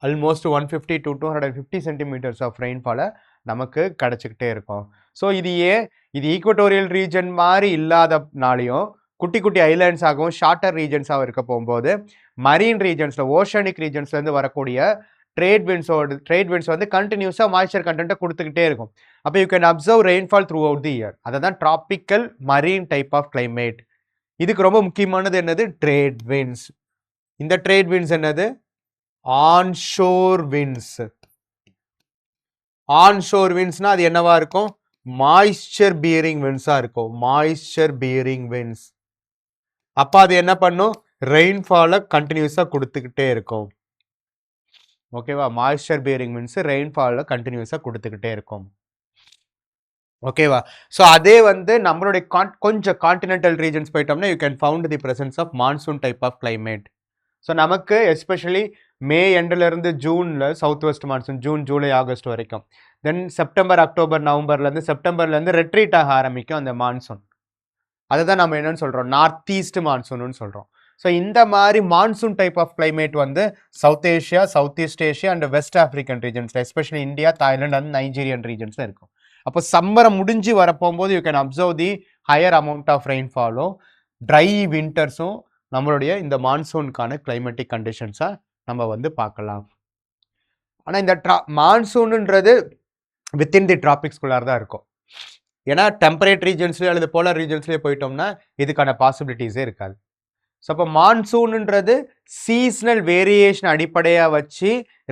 Almost 150 to 250 centimeters of rainfall நமக்கு கிடைச்சிக்கிட்டே இருக்கும். ஸோ இது ஈக்குவட்டோரியல் ரீஜன் மாதிரி இல்லாதனாலையும் குட்டி குட்டி ஐலாண்ட்ஸ் ஆகவும் ஷார்ட்டர் ரீஜன்ஸாகவும் இருக்க போகும்போது மரீன் ரீஜன்ஸில், ஓஷனிக் ரீஜன்ஸ்லேருந்து வரக்கூடிய ட்ரேட் விண்ட்ஸ் கண்டினியூஸாக மாய்ஸ்சர் கண்டென்ட்டை கொடுத்துக்கிட்டே இருக்கும். அப்போ you can observe rainfall throughout the year. அதை தான் tropical marine type of climate. இதுக்கு ரொம்ப முக்கியமானது என்னது? Trade winds. இந்த ட்ரேட் விண்ட்ஸ் என்னது? Onshore winds. ஆன்ஷோர் விண்ட்ஸ்னா அது என்னவா இருக்கும்? மாய்ஸ்சர் பியரிங் விண்ட்ஸா இருக்கும். Moisture bearing winds. அப்ப அது என்ன பண்ணும்? ரெயின்ஃபாலை கண்டினியூஸா கொடுத்துக்கிட்டே இருக்கும். ஓகேவா? மாய்ஸ்சர் பியரிங் விண்ட்ஸ் ரெயின்ஃபாலை கண்டினியூஸா கொடுத்துக்கிட்டே இருக்கும். ஓகேவா? ஸோ அதே வந்து நம்மளுடைய கொஞ்சம் கான்டினென்டல் ரீஜன்ஸ் போயிட்டோம்னா you can found the presence of monsoon type of climate. So நமக்கு எஸ்பெஷலி மே எண்டிலேருந்து ஜூனில் south west monsoon, June July August வரைக்கும். தென் செப்டம்பர் அக்டோபர் நவம்பர்லேருந்து செப்டம்பர்லேருந்து ரெட்ரீட் ஆக ஆரம்பிக்கும் அந்த மான்சூன். அதுதான் நம்ம என்னன்னு சொல்கிறோம், நார்த் ஈஸ்ட் மான்சூன்னு சொல்கிறோம். ஸோ இந்த மாதிரி மான்சூன் டைப் ஆஃப் கிளைமேட் வந்து south Asia, south east Asia and west African ரீஜன்ஸில், especially India, Thailand and Nigerian ரீஜன்ஸில் இருக்கும். அப்போ சம்மரை முடிஞ்சு வரப்போகும்போது you can observe the higher amount of ரெயின்ஃபாலும் ட்ரை வின்டர்ஸும் நம்மளுடைய இந்த மான்சூனுக்கான கிளைமேட்டிக் கண்டிஷன்ஸை நம்ம வந்து பார்க்கலாம். ஆனால் இந்த மான்சூனுன்றது வித்தின் தி டிராபிக்ஸ்குள்ளார தான் இருக்கும். ஏன்னா டெம்பரேட் ரீஜன்ஸ்லேயே அல்லது போலார் ரீஜன்ஸ்லேயே போயிட்டோம்னா இதுக்கான பாசிபிலிட்டிஸே இருக்காது. ஸோ அப்போ மான்சூனுன்றது சீசனல் வேரியேஷன் அடிப்படையாக வச்சு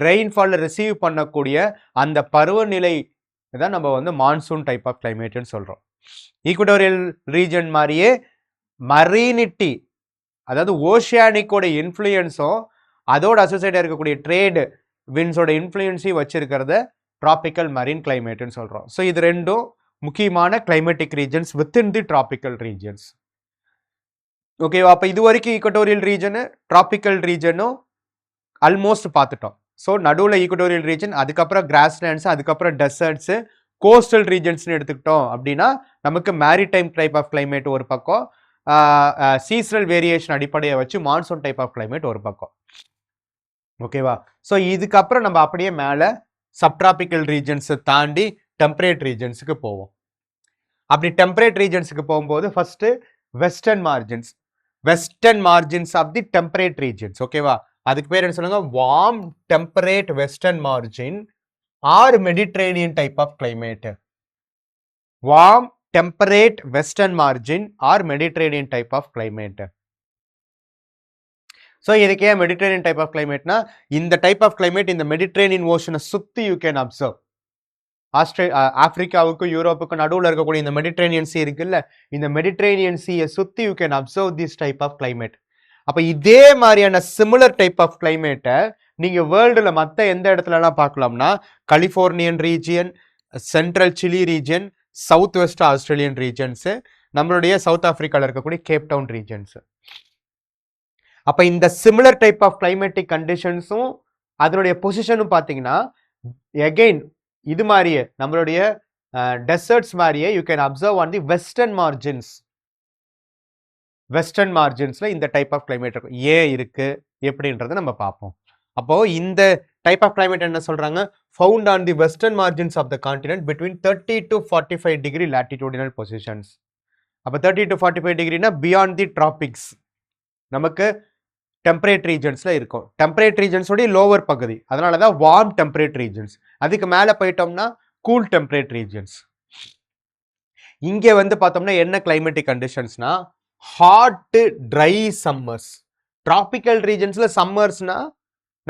ரெயின்ஃபாலை ரிசீவ் பண்ணக்கூடிய அந்த பருவநிலை தான் நம்ம வந்து மான்சூன் டைப் ஆஃப் கிளைமேட்னு சொல்கிறோம். ஈக்குவட்டோரியல் ரீஜன் மாதிரியே மரீனிட்டி, அதாவது ஓஷியானிக்கோட இன்ஃப்ளூயன்ஸும் அதோட அசோசியேட்டாக இருக்கக்கூடிய ட்ரேடு விண்ட்ஸோட இன்ஃப்ளூயன்ஸையும் வச்சிருக்கிறத டிராபிக்கல் மரீன் கிளைமேட்னு சொல்கிறோம். ஸோ இது ரெண்டும் முக்கியமான கிளைமேட்டிக் ரீஜன்ஸ் வித்தின் தி டிராபிக்கல் ரீஜன்ஸ். ஓகேவா? அப்போ இது வரைக்கும் ஈக்குவட்டோரியல் ரீஜனு, டிராபிக்கல் ரீஜனும் ஆல்மோஸ்ட் பார்த்துட்டோம். ஸோ நடுவில் ஈக்குவட்டோரியல் ரீஜன், அதுக்கப்புறம் கிராஸ்லேண்ட்ஸ், அதுக்கப்புறம் டெசர்ட்ஸு, கோஸ்டல் ரீஜன்ஸ்னு எடுத்துக்கிட்டோம் அப்படின்னா நமக்கு மேரிடைம் டைப் ஆஃப் கிளைமேட் ஒரு பக்கம், சீசனல் வேரியேஷன் அடிப்படையை வச்சு மான்சூன் டைப் ஆஃப் கிளைமேட் ஒரு பக்கம். ஓகேவா? ஸோ இதுக்கப்புறம் நம்ம அப்படியே மேலே சப்ட்ராபிக்கல் ரீஜன்ஸை தாண்டி டெம்பரேட் ரீஜன்ஸுக்கு போவோம். அப்படி டெம்பரேட் ரீஜன்ஸுக்கு போகும்போது first western margins of the temperate regions. ஓகேவா? அதுக்கு பேர் என்ன சொல்லுங்க, warm temperate western margin or Mediterranean type of climate. Warm temperate western margin or Mediterranean type of climate. So இதுக்கு ஏன் மெடிட்ரேனியன் டைப் ஆஃப் கிளைமேட்னா, இந்த டைப் ஆஃப் கிளைமேட் இந்த மெடிட்ரேனியன் ஓஷனை சுற்றி யூ கேன் அப்சர்வ். ஆப்பிரிக்காவுக்கும் யூரோப்புக்கும் நடுவில் இருக்கக்கூடிய இந்த மெடிட்ரேனியன் சி இருக்குல்ல, இந்த மெடிட்ரேனியன் சியை சுற்றி you can observe this type of climate. அப்போ இதே மாதிரியான சிமிலர் டைப் ஆஃப் கிளைமேட்டை நீங்கள் வேர்ல்டில் மற்ற எந்த இடத்துலலாம் பார்க்கலாம்னா, Californian region, central Chile region, south west Australian regions, நம்மளுடைய சவுத் ஆப்பிரிக்காவில் இருக்கக்கூடிய கேப் டவுன் ரீஜன்ஸு. அப்போ இந்த சிமிலர் டைப் ஆஃப் கிளைமேட்டிக் கண்டிஷன்ஸும் அதனுடைய பொசிஷனும் பார்த்தீங்கன்னா எகெயின் இது மாதிரியே நம்மளுடைய டெசர்ட்ஸ் மாதிரியே you can observe on the western மார்ஜின்ஸ்ல இந்த டைப் ஆஃப் கிளைமேட் இருக்கும். ஏன் இருக்கு எப்படின்றத நம்ம பார்ப்போம். அப்போ இந்த டைப் ஆஃப் கிளைமேட் என்ன சொல்றாங்க, found on the western margins of the continent between 30 to 45 degree latitudinal positions. அப்போ 30 to 45 டிகிரினா பியாண்ட் தி டிராபிக்ஸ் நமக்கு டெம்பரேட் ரீஜன்ஸ்ல இருக்கும். டெம்பரேட் ரீஜன்ஸோடைய லோவர் பகுதி, அதனால தான் வார்ம் டெம்பரேட் ரீஜன்ஸ். அதுக்கு மேலே போயிட்டோம்னா கூல் டெம்பரேட் ரீஜன்ஸ். இங்கே வந்து பார்த்தோம்னா என்ன கிளைமேட்டிக் கண்டிஷன்ஸ்னா, ஹாட் ட்ரை சம்மர்ஸ். டிராபிக்கல் ரீஜன்ஸ்ல சம்மர்ஸ்னா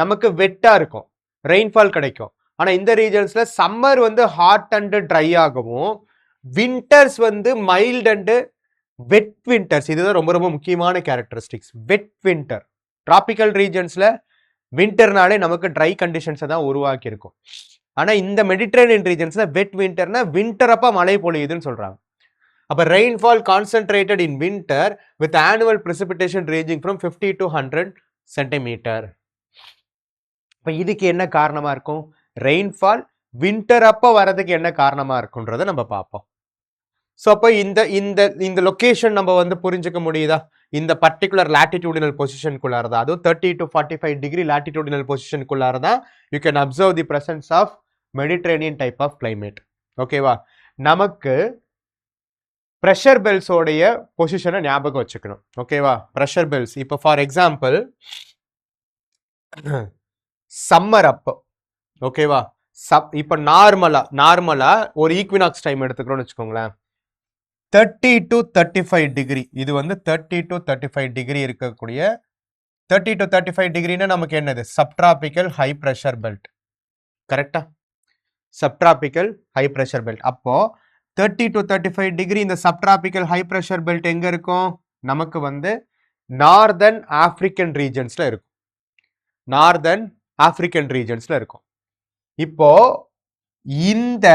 நமக்கு வெட்டா இருக்கும், ரெயின்ஃபால் கிடைக்கும். ஆனால் இந்த ரீஜன்ஸ்ல சம்மர் வந்து ஹாட் அண்ட் ட்ரை ஆகவும், வின்டர்ஸ் வந்து மைல்ட் அண்ட் வெட் வின்டர்ஸ். இதுதான் ரொம்ப ரொம்ப முக்கியமான கேரக்டரிஸ்டிக்ஸ், வெட் வின்டர். டிராபிக்கல் ரீஜன்ஸ்ல வின்டர்னாலே நமக்கு ட்ரை கண்டிஷன்ஸை தான் உருவாக்கி இருக்கும். ஆனால் இந்த மெடிட்ரேனியன் ரீஜன்ஸ்ல வெட் வின்டர்னா வின்டர் அப்போ மழை பொழியுதுன்னு சொல்றாங்க. அப்போ rainfall concentrated in winter with annual precipitation ranging from 50 to 100 centimetre. இப்போ இதுக்கு என்ன காரணமா இருக்கும், ரெயின்ஃபால் வின்டர் அப்போ வரதுக்கு என்ன காரணமா இருக்குன்றதை நம்ம பார்ப்போம். ஸோ அப்போ இந்த லொக்கேஷன் நம்ம வந்து புரிஞ்சுக்க முடியுதா, இந்த பர்டிகுலர் லாட்டிடியூடினல் பொசிஷனுக்குள்ளாரதா, அதுவும் 30 to 45 டிகிரி லாட்டிடியூடினல் பொசிஷனுக்குள்ளாரதா you can observe the presence of Mediterranean type of climate. ஓகேவா? நமக்கு ப்ரெஷர் பெல்ஸோடைய பொசிஷனை ஞாபகம் வச்சுக்கணும். ஓகேவா? ப்ரெஷர் பெல்ஸ் இப்போ ஃபார் எக்ஸாம்பிள் சம்மர் அப்போ, ஓகேவா, இப்போ நார்மலா ஒரு ஈக்வினாக்ஸ் டைம் எடுத்துக்கிறோம்னு வச்சுக்கோங்களேன், 30 to 35 டிகிரி. இது வந்து 30 to 35 டிகிரி இருக்கக்கூடிய 30 to 35 டிகிரின்னா நமக்கு என்னது, சப்ட்ராபிக்கல் ஹை ப்ரெஷர் பெல்ட். கரெக்டா? Subtropical high pressure belt. அப்போ 30 to 35 டிகிரி இந்த சப்ட்ராபிக்கல் ஹை ப்ரெஷர் பெல்ட் எங்க இருக்கும், நமக்கு வந்து நார்தர்ன் ஆப்பிரிக்கன் ரீஜன்ஸ்ல இருக்கும். நார்தர்ன் ஆப்பிரிக்கன் ரீஜன்ஸ்ல இருக்கும். இப்போ இந்த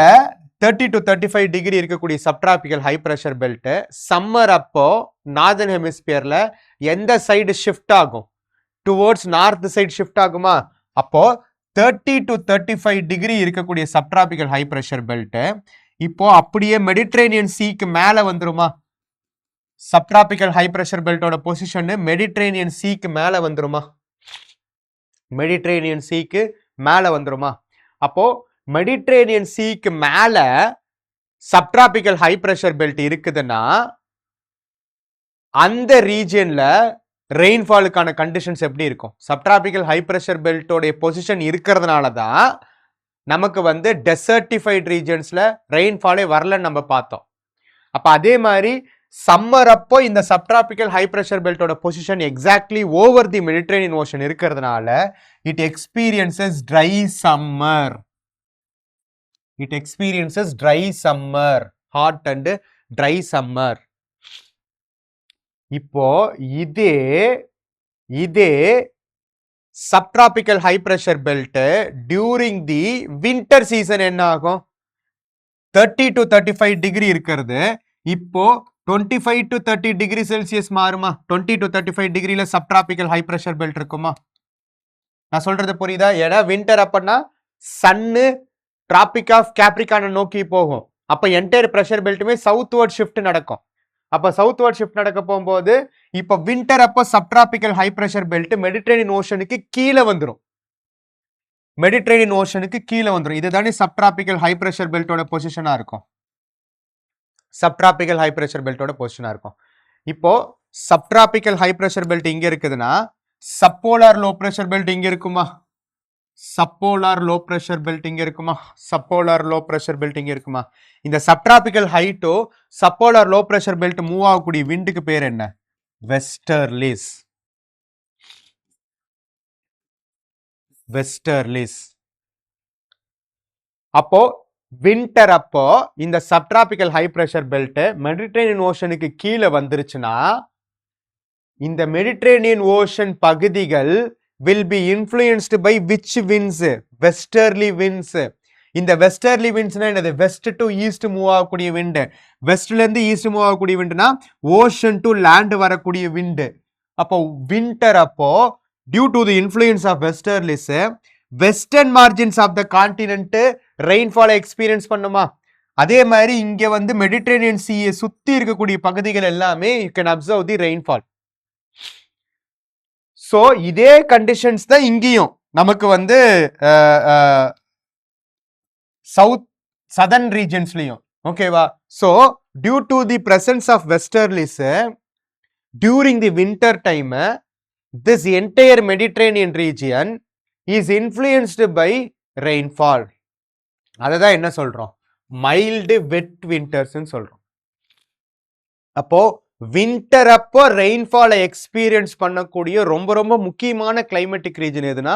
30 to 35 டிகிரி இருக்கக்கூடிய subtropical high pressure belt summer அப்போ நார்தர்ன் ஹெமிஸ்பியர்ல எந்த சைடு ஷிஃப்ட் ஆகும்? டுவோர்ட்ஸ் நார்த் சைடு ஷிஃப்ட் ஆகுமா? அப்போ 30 to 35 டிகிரி இருக்கக்கூடிய சப்டிராபிக்கல் ஹை ப்ரெஷர் பெல்ட் இப்போ அப்படியே மெடிட்ரேனியன் சீக்கு மேல வந்துருமா? சப்டிராபிக்கல் ஹை ப்ரெஷர் பெல்ட்டோட பொசிஷன் மெடிட்ரேனியன் சீக்கு மேல வந்துருமா? மெடிட்ரேனியன் சீக்கு மேல வந்துருமா? அப்போ மெடிட்ரேனியன் சீக்கு மேல சப்டிராபிக்கல் ஹை ப்ரெஷர் பெல்ட் இருக்குதுன்னா அந்த ரீஜியன்ல ரெயின்ஃபாலுக்கான கண்டிஷன்ஸ் எப்படி இருக்கும்? சப்டிராபிக்கல் ஹை ப்ரெஷர் பெல்ட்டோடைய பொசிஷன் இருக்கிறதுனால தான் நமக்கு வந்து டெசர்டிஃபைட் ரீஜன்ஸ்ல ரெயின்ஃபாலே வரலன்னு நம்ம பார்த்தோம். அப்ப அதே மாதிரி சம்மர் அப்போ இந்த சப்டிராபிக்கல் ஹை ப்ரெஷர் பெல்ட்டோட position exactly over the Mediterranean ocean இருக்கிறதுனால it experiences dry summer. It experiences dry summer, hot and dry summer. இப்போ இதே subtropical high pressure belt during the winter season என்ன ஆகும்? 30 to 35 டிகிரி இருக்கிறது இப்போ 25 to 30 degree Celsius மாறுமா? 20 to 35 டிகிரில subtropical high pressure belt இருக்குமா? நான் சொல்றது புரியுதா? ஏன்னா வின்டர் அப்பன்னா சன்னு டிராபிக் ஆஃப் கேப்ரிகானை நோக்கி போகும். அப்ப என்டையர் பிரஷர் பெல்ட்டுமே சவுத்வர்ட் ஷிஃப்ட் நடக்கும். அப்ப சவுத்வர்ட் ஷிஃப்ட் நடக்க போகும்போது இப்ப வின்டர் அப்போ subtropical high pressure belt Mediterranean ஓஷனுக்கு கீழே வந்துடும். மெடிட்ரேனியன் ஓஷனுக்கு கீழே வந்துடும். இதுதானே சப்டிராபிக்கல் ஹை பிரஷர் பெல்ட்டோட பொசிஷனா இருக்கும். சப்டிராபிக்கல் ஹை பிரஷர் பெல்ட்டோட பொசிஷனா இருக்கும். இப்போ சப்டிராபிக்கல் ஹை பிரஷர் பெல்ட் இங்க இருக்குதுன்னா சப்போலார் லோ பிரஷர் பெல்ட் இங்க இருக்குமா? சப்போலார் லோ பிரஷர் பெல்ட் இங்க இருக்குமா? சப்போலார் லோ பிரஷர் பெல்ட் இங்க இருக்குமா? இந்த சப்டிராபிக்கல் ஹைட்டோ subpolar low pressure belt move ஆகக்கூடிய விண்டுக்கு பேர் என்ன? வெஸ்டர்லிஸ். வெஸ்டர்லிஸ். அப்போ வின்டர் அப்போ இந்த subtropical high pressure belt Mediterranean ஓஷனுக்கு கீழே வந்துருச்சுன்னா இந்த மெடிட்ரேனியன் ஓஷன் பகுதிகள் will be influenced by which winds? Westerly winds. இந்த வெஸ்டர்லி விண்ட்ஸ்னா என்னது? வெஸ்ட் டு ஈஸ்ட் மூவ் ஆகக்கூடிய விண்டு. வெஸ்ட்ல இருந்து ஈஸ்ட் மூவ் ஆகக்கூடிய விண்டுனா ஓஷன் டு லேண்ட் வரக்கூடிய விண்டு. அப்போ வின்டர் அப்போ due to the influence of westerlies western margins of the continent ரெயின்ஃபாலை எக்ஸ்பீரியன்ஸ் பண்ணுமா? அதே மாதிரி இங்க வந்து மெடிட்ரேனியன் சீயை சுத்தி இருக்கக்கூடிய பகுதிகள் எல்லாமே you can observe the rainfall. So இதே கண்டிஷன்ஸ் தான் இங்கேயும் நமக்கு வந்து சதர்ன் ரீஜன்ஸ்லயும். ஓகேவா? So due to the presence of westerlies during the winter time this entire Mediterranean region is influenced by rainfall. அததான் என்ன சொல்றோம்? மைல்டு வெட் வின்டர்ஸ் சொல்றோம். அப்போ வின்டர் அப்போ ரெயின்ஃபாலை எக்ஸ்பீரியன்ஸ் பண்ணக்கூடிய ரொம்ப ரொம்ப முக்கியமான கிளைமேட்டிக் ரீஜன் எதுனா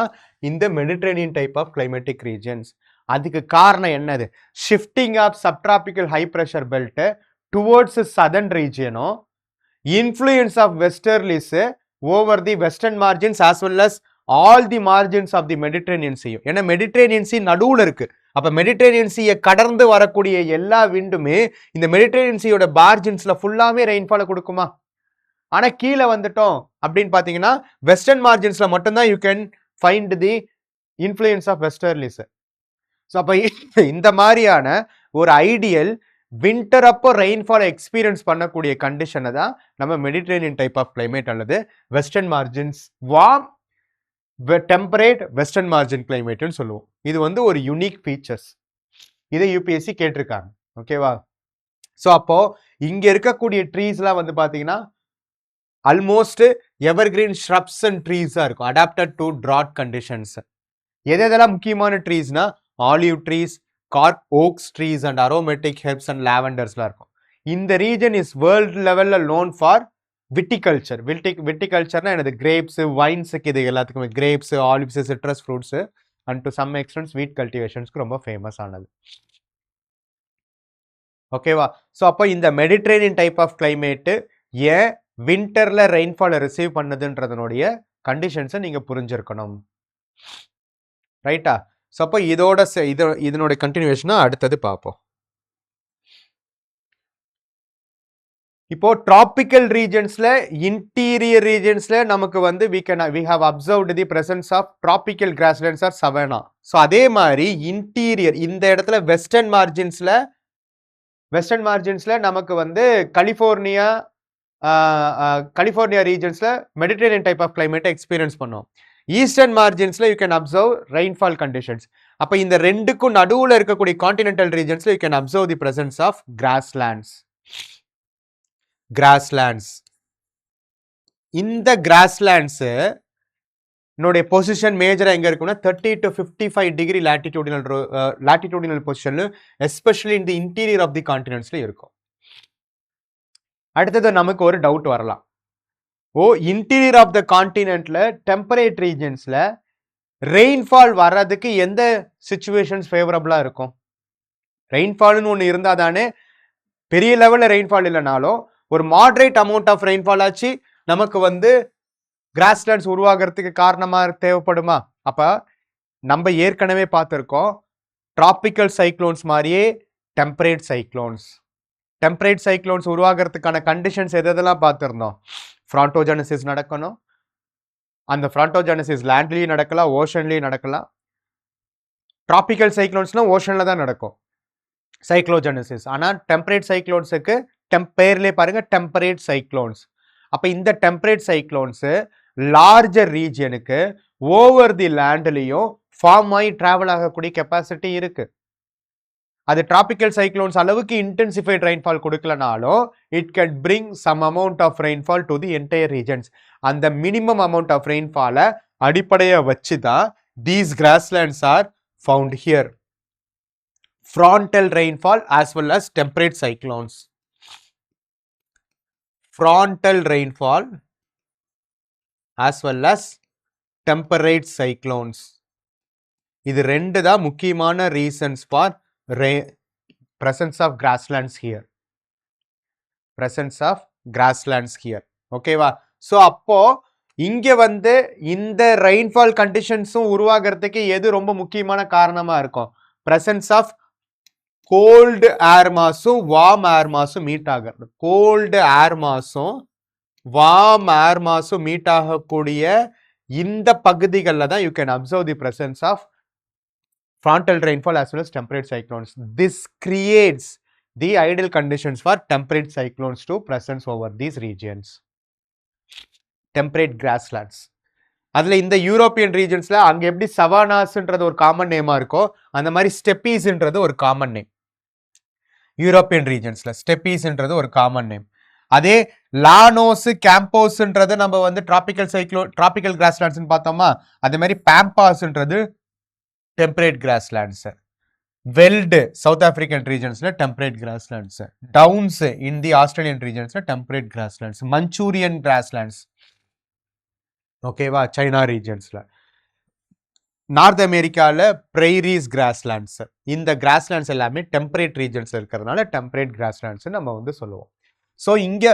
இந்த Mediterranean type of climatic regions. அதுக்கு காரணம் என்னது? Shifting of subtropical high pressure belt towards southern ரீஜியனும் influence of westerlies over the western margins as well as all the margins of the Mediterranean சீயும். ஏன்னா Mediterranean சீ நடுவுல இருக்கு. அப்ப மெடிட்ரேனியன் சீயை கடந்து வரக்கூடிய எல்லா விண்டுமே இந்த மெடிட்ரேனியன் சீயோட மார்ஜின்ஸ்ல ஃபுல்லாமே ரெயின்ஃபாலை கொடுக்குமா? ஆனா கீழே வந்துட்டோம் அப்படின்னு பாத்தீங்கன்னா வெஸ்டர்ன் மார்ஜின்ஸ்ல மட்டும்தான் you can find the influence of westerlies. So அப்ப இந்த மாதிரியான ஒரு ஐடியல் வின்டர் அப்போ ரெயின்ஃபாலை எக்ஸ்பீரியன்ஸ் பண்ணக்கூடிய கண்டிஷனை தான் நம்ம மெடிட்ரேனியன் டைப் ஆஃப் கிளைமேட் அல்லது western margins warm temperate western margin கிளைமேட்னு சொல்லுவோம். இது வந்து ஒரு யூனிக் ஃபீச்சர்ஸ். இதை யூபிஎஸ்சி கேட்டிருக்காங்க. ஓகேவா? ஸோ அப்போ இங்க இருக்கக்கூடிய ட்ரீஸ்லாம் வந்து பாத்தீங்கன்னா ஆல்மோஸ்ட் எவர்கிரீன் ஷ்ரப்ஸ் அண்ட் ட்ரீஸா இருக்கும், அடாப்டட் டு ட்ராட் கண்டிஷன்ஸ். எதெல்லாம் முக்கியமான ட்ரீஸ்னா olive trees, cork oaks trees and aromatic herbs and லாவெண்டர்ஸ்லாம் இருக்கும். இந்த ரீஜன் இஸ் வேர்ல்ட் லெவல்ல நோன் ஃபார் விட்டிகல்ச்சர். விட்டிகல்ச்சர்னா எனது கிரேப்ஸ், வைன்ஸுக்கு இது எல்லாத்துக்குமே grapes, olives, citrus fruits and to some extent sweet கல்டிவேஷன்ஸ்க்கு ரொம்ப ஃபேமஸ் ஆனது. ஓகேவா? ஸோ அப்போ இந்த மெடிட்ரேனியன் டைப் ஆஃப் கிளைமேட்டு ஏன் வின்டர்ல ரெயின்ஃபாலை ரிசீவ் பண்ணுதுன்றதனுடைய கண்டிஷன்ஸை நீங்க புரிஞ்சிருக்கணும். ரைட்டா? ஸோ அப்போ இதனுடைய கண்டினியூவேஷனா அடுத்தது பார்ப்போம். இப்போ டிராபிக்கல் ரீஜன்ஸ்ல இன்டீரியர் ரீஜன்ஸ்ல நமக்கு வந்து we have observed the presence of tropical grasslands or savanna. So அதே மாதிரி இன்டீரியர் இந்த இடத்துல வெஸ்டர்ன் மார்ஜின்ஸ்ல நமக்கு வந்து கலிஃபோர்னியா ரீஜன்ஸ்ல மெடிட்டரேனியன் டைப் ஆஃப் கிளைமேட்டை எக்ஸ்பீரியன்ஸ் பண்ணோம். ஈஸ்டர்ன் மார்ஜின்ஸ்ல you can observe rainfall conditions. அப்ப இந்த ரெண்டுக்கும் நடுவுல இருக்கக்கூடிய கான்டினென்டல் ரீஜன்ஸ்ல you can observe the presence of grasslands. இந்த கிராஸ்லேண்ட்ஸ் என்னுடைய பொசிஷன் மேஜரா எங்க இருக்குன்னா 30 to 55 டிகிரி லாட்டிடியூடினல் பொசிஷன்ல எஸ்பெஷலி இந்த இன்டீரியர் ஆஃப் தி கான்டினென்ட்ஸ்ல இருக்கும். அடுத்தது நமக்கு ஒரு டவுட் வரலாம். இன்டீரியர் ஆஃப் த கான்டினென்ட்ல டெம்பரேட் ரீஜன்ஸ்ல ரெயின்ஃபால் வர்றதுக்கு எந்த சிச்சுவேஷன்ஸ் ஃபேவரபிளா இருக்கும்? ரெயின்ஃபால்னு ஒன்று இருந்தா தானே, பெரிய லெவல்ல ரெயின்ஃபால் இல்லைனாலும் ஒரு மாடரேட் அமௌண்ட் ஆஃப் ரெயின்ஃபால் ஆச்சு நமக்கு வந்து கிராஸ்லேண்ட்ஸ் உருவாகிறதுக்கு காரணமா தேவைப்படுமா? அப்ப நம்ம ஏற்கனவே பார்த்துருக்கோம், டிராபிக்கல் சைக்ளோன்ஸ் மாதிரியே டெம்பரேட் சைக்ளோன்ஸ் உருவாகிறதுக்கான கண்டிஷன்ஸ் எதெல்லாம் பார்த்துருந்தோம்? ஃப்ரான்டோஜெனசிஸ் நடக்கணும். அந்த ஃப்ரான்டோஜெனசிஸ் லேண்ட்லயும் நடக்கலாம், ஓஷன்லயும் நடக்கலாம். டிராபிக்கல் சைக்ளோன்ஸ்னா ஓஷன்ல தான் நடக்கும் சைக்ளோஜெனசிஸ். ஆனா டெம்பரேட் சைக்ளோன்ஸுக்கு பேர்லேயே பாருங்க டெம்பரேட் சைக்ளோன்ஸ். அப்ப இந்த டெம்பரேட் சைக்ளோன்ஸ் லார்ஜர் ரீஜியனுக்கு ஓவர் தி லேண்ட்லயும் ஃபார்ம் ஆகி டிராவல் ஆகக்கூடிய கெப்பாசிட்டி இருக்கு. அது டிராபிக்கல் சைக்ளோன்ஸ் அளவுக்கு இன்டென்சிஃபைட் ரெயின்ஃபால் கொடுக்கலனாலும் it can bring some amount of rainfall to the entire regions. அந்த மினிமம் அமௌண்ட் ஆஃப் ரெயின்ஃபாலை அடிப்படையை வச்சு தான் these grasslands are found here. Frontal rainfall as well as temperate cyclones. Frontal rainfall as well as temperate cyclones. இது ரெண்டு தான் முக்கியமான reasons for presence of grasslands here. ஓகேவா? ஸோ அப்போ இங்க வந்து இந்த ரெயின்ஃபால் கண்டிஷன்ஸும் உருவாகிறதுக்கு எது ரொம்ப முக்கியமான காரணமா இருக்கும்? presence of கோல்டு ஏர் மாஸும் வார்ம் ஏர் மாஸும் மீட் ஆகிறது. கோல்டு ஏர் மாஸும் வார்ம் ஏர் மாஸும் மீட் ஆகக்கூடிய இந்த பகுதிகளில் தான் you can observe the presence of frontal rainfall as well as temperate cyclones. This creates the ideal conditions for temperate cyclones to presence over these regions. Temperate grasslands. அதுல இந்த European ரீஜன்ஸ்ல அங்க எப்படி சவானாஸ்ன்றது ஒரு காமன் நேமா இருக்கோ அந்த மாதிரி ஸ்டெப்பீஸ்ன்றது ஒரு காமன் நேம். யூரோப்பியன் ரீஜன்ஸ்ல ஸ்டெப்பீஸ்ன்றது ஒரு காமன் நேம். அதே லானோஸ் கேம்போஸ்ன்றது நம்ம வந்து டிராபிக்கல் கிராஸ்லேண்ட்ஸ் பார்த்தோமா, அதே மாதிரி பாம்பாஸ்ன்றது temperate grasslands. Veld south African ரீஜன்ஸ்ல temperate grasslands. Downs in the Australian ரீஜன்ஸ்ல டெம்பரேட் கிராஸ்லேண்ட்ஸ். மஞ்சூரியன் கிராஸ்லேண்ட்ஸ் ஓகேவா சைனா ரீஜன்ஸ்ல. நார்த் அமெரிக்காவில் பிரைரீஸ் கிராஸ்லேண்ட்ஸ். இந்த கிராஸ்லேண்ட்ஸ் எல்லாமே டெம்பரேட் ரீஜன்ஸ் இருக்கிறதுனால டெம்பரேட் கிராஸ்லேண்ட்ஸ் நம்ம வந்து சொல்லுவோம். ஸோ இங்க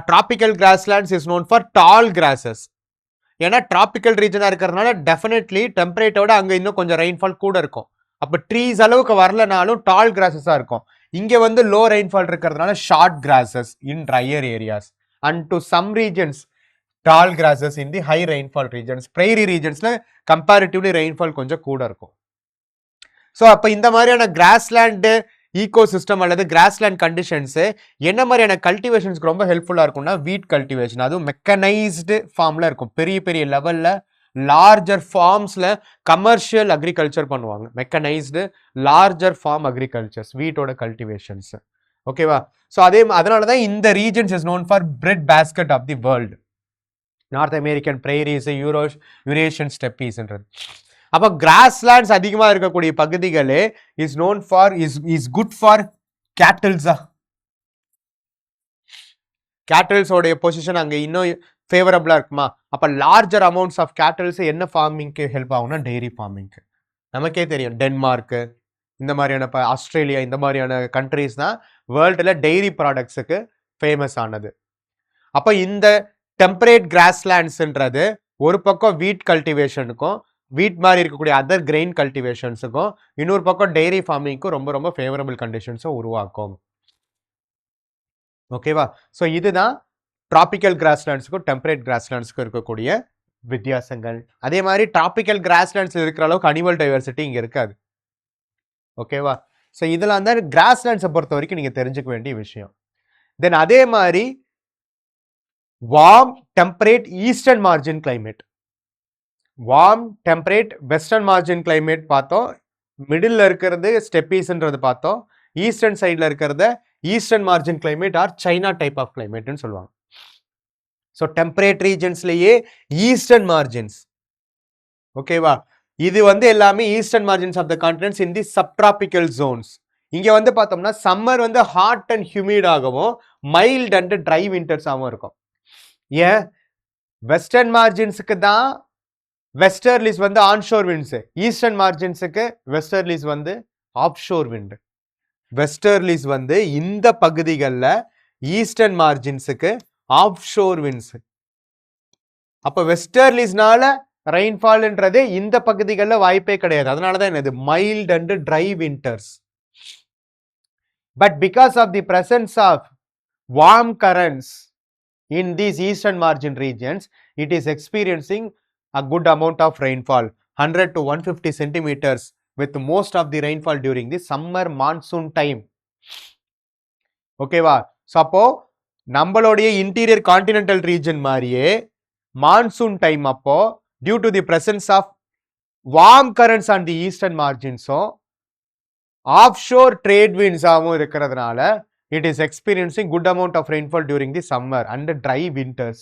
tropical grasslands is known for tall grasses. ஏன்னா டிராபிக்கல் ரீஜனா இருக்கிறதுனால டெஃபினெட்லி டெம்பரேட்டோட அங்க இன்னும் கொஞ்சம் ரெயின்ஃபால் கூட இருக்கும். அப்ப ட்ரீஸ் அளவுக்கு வரலனாலும் டால் கிராசஸா இருக்கும். இங்க வந்து லோ ரெயின்ஃபால் இருக்கிறதுனால short grasses in drier areas and to some regions tall grasses in the high rainfall regions. Prairie regionsல comparatively rainfall கொஞ்சம் கூட இருக்கும். ஸோ அப்போ இந்த மாதிரியான கிராஸ்லேண்ட் ஈகோசிஸ்டம் அல்லது கிராஸ்லேண்ட் கண்டிஷன்ஸ் என்ன மாதிரியான கல்டிவேஷன்ஸ்க்கு ரொம்ப ஹெல்ப்ஃபுல்லாக இருக்கும்னா வீட் கல்டிவேஷன். அதுவும் மெக்கனைஸ்டு ஃபார்ம்ல இருக்கும். பெரிய பெரிய லெவல்ல லார்ஜர் ஃபார்ம்ஸ்ல கமர்ஷியல் அக்ரிகல்ச்சர் பண்ணுவாங்க. மெக்கனைஸ்டு லார்ஜர் ஃபார்ம் அக்ரிகல்ச்சர்ஸ் வீட்டோட கல்டிவேஷன்ஸ். ஓகேவா? ஸோ அதனால தான் இந்த regions is known for bread basket of the world. North American prairies, Eurasian ஸ்டெப்பீஸ்ன்றது. அப்போ கிராஸ்லேண்ட்ஸ் அதிகமாக இருக்கக்கூடிய பகுதிகளே is known for is good for கேட்டில்ஸா. கேட்டில்ஸோடைய பொசிஷன் அங்கே இன்னும் ஃபேவரபிளா இருக்குமா? அப்போ லார்ஜர் அமௌண்ட்ஸ் ஆஃப் கேட்டில்ஸ் என்ன ஃபார்மிங்க்கு ஹெல்ப் ஆகும்னா டெய்ரி ஃபார்மிங்க்கு. நமக்கே தெரியும் டென்மார்க்கு இந்த மாதிரியான ஆஸ்திரேலியா இந்த மாதிரியான கண்ட்ரீஸ் தான் வேர்ல்டில் டெய்ரி ப்ராடக்ட்ஸுக்கு ஃபேமஸ் ஆனது. அப்போ இந்த டெம்பரேட் கிராஸ்லேண்ட்ஸ்ன்றது ஒரு பக்கம் வீட் கல்டிவேஷனுக்கும் வீட் மாதிரி இருக்கக்கூடிய அதர் கிரெயின் கல்டிவேஷன்ஸுக்கும் இன்னொரு பக்கம் டெய்ரி ஃபார்மிங்க்கும் ரொம்ப ரொம்ப ஃபேவரபிள் கண்டிஷன்ஸை உருவாக்கும். ஓகேவா? ஸோ இதுதான் டிராபிக்கல் கிராஸ்லேண்ட்ஸுக்கும் டெம்பரேட் கிராஸ்லேண்ட்ஸுக்கும் இருக்கக்கூடிய வித்தியாசங்கள். அதே மாதிரி டிராபிக்கல் கிராஸ்லேண்ட்ஸில் இருக்கிற அளவுக்கு அனிமல் டைவர்சிட்டி இங்கே இருக்காது. ஓகேவா? ஸோ இதெல்லாம் தான் கிராஸ்லேண்ட்ஸை பொறுத்த வரைக்கும் நீங்கள் தெரிஞ்சுக்க வேண்டிய விஷயம். தென் அதே மாதிரி warm temperate eastern margin climate, warm temperate western margin climate பார்த்தோம். மிடில் இருக்கிறது ஸ்டெப்பீஸ்ன்றது பார்த்தோம். ஈஸ்டர்ன் சைடில் இருக்கிறத eastern margin climate or China type of கிளைமேட்னு சொல்லுவாங்க. ஸோ டெம்பரேட் ரீஜன்ஸ்லேயே ஈஸ்டர்ன் மார்ஜின்ஸ். ஓகேவா? இது வந்து எல்லாமே eastern margins of the continents in the subtropical zones. இங்கே வந்து பார்த்தோம்னா சம்மர் வந்து ஹாட் அண்ட் ஹியூமிட் ஆகவும் மைல்ட் அண்ட் ட்ரை விண்டர்ஸாகவும் இருக்கும். ஏன்? வெஸ்டர்ன் மார்ஜின்ஸுக்கு தான் வெஸ்டர்லிஸ் வந்து ஆன்ஷோர் விண்ட்ஸு, ஈஸ்டர்ன் மார்ஜின்ஸுக்கு வெஸ்டர்லிஸ் வந்து ஆஃப்ஷோர் விண்டு. வெஸ்டர்லிஸ் வந்து இந்த பகுதிகளில், ஈஸ்டர்ன் மார்ஜின்ஸுக்கு ஆஃப்ஷோர் விண்ட்ஸ். அப்போ வெஸ்டர்லிஸ்னால ரெயின்ஃபால்ன்றது இந்த பகுதிகளில் வாய்ப்பே கிடையாது. அதனால தான் என்னது mild and dry winters. But because of the presence of warm currents in these eastern margin regions, it is experiencing a good amount of rainfall, 100 to 150 centimeters, with most of the rainfall during the summer monsoon time. ஓகேவா? So அப்போ நம்மளுடைய interior continental region மாதிரியே monsoon time அப்போ due to the presence of warm currents on the eastern மார்ஜின்ஸும் offshore trade விண்ட்ஸாகவும் இருக்கிறதுனால it is experiencing good amount of rainfall during the summer and dry winters.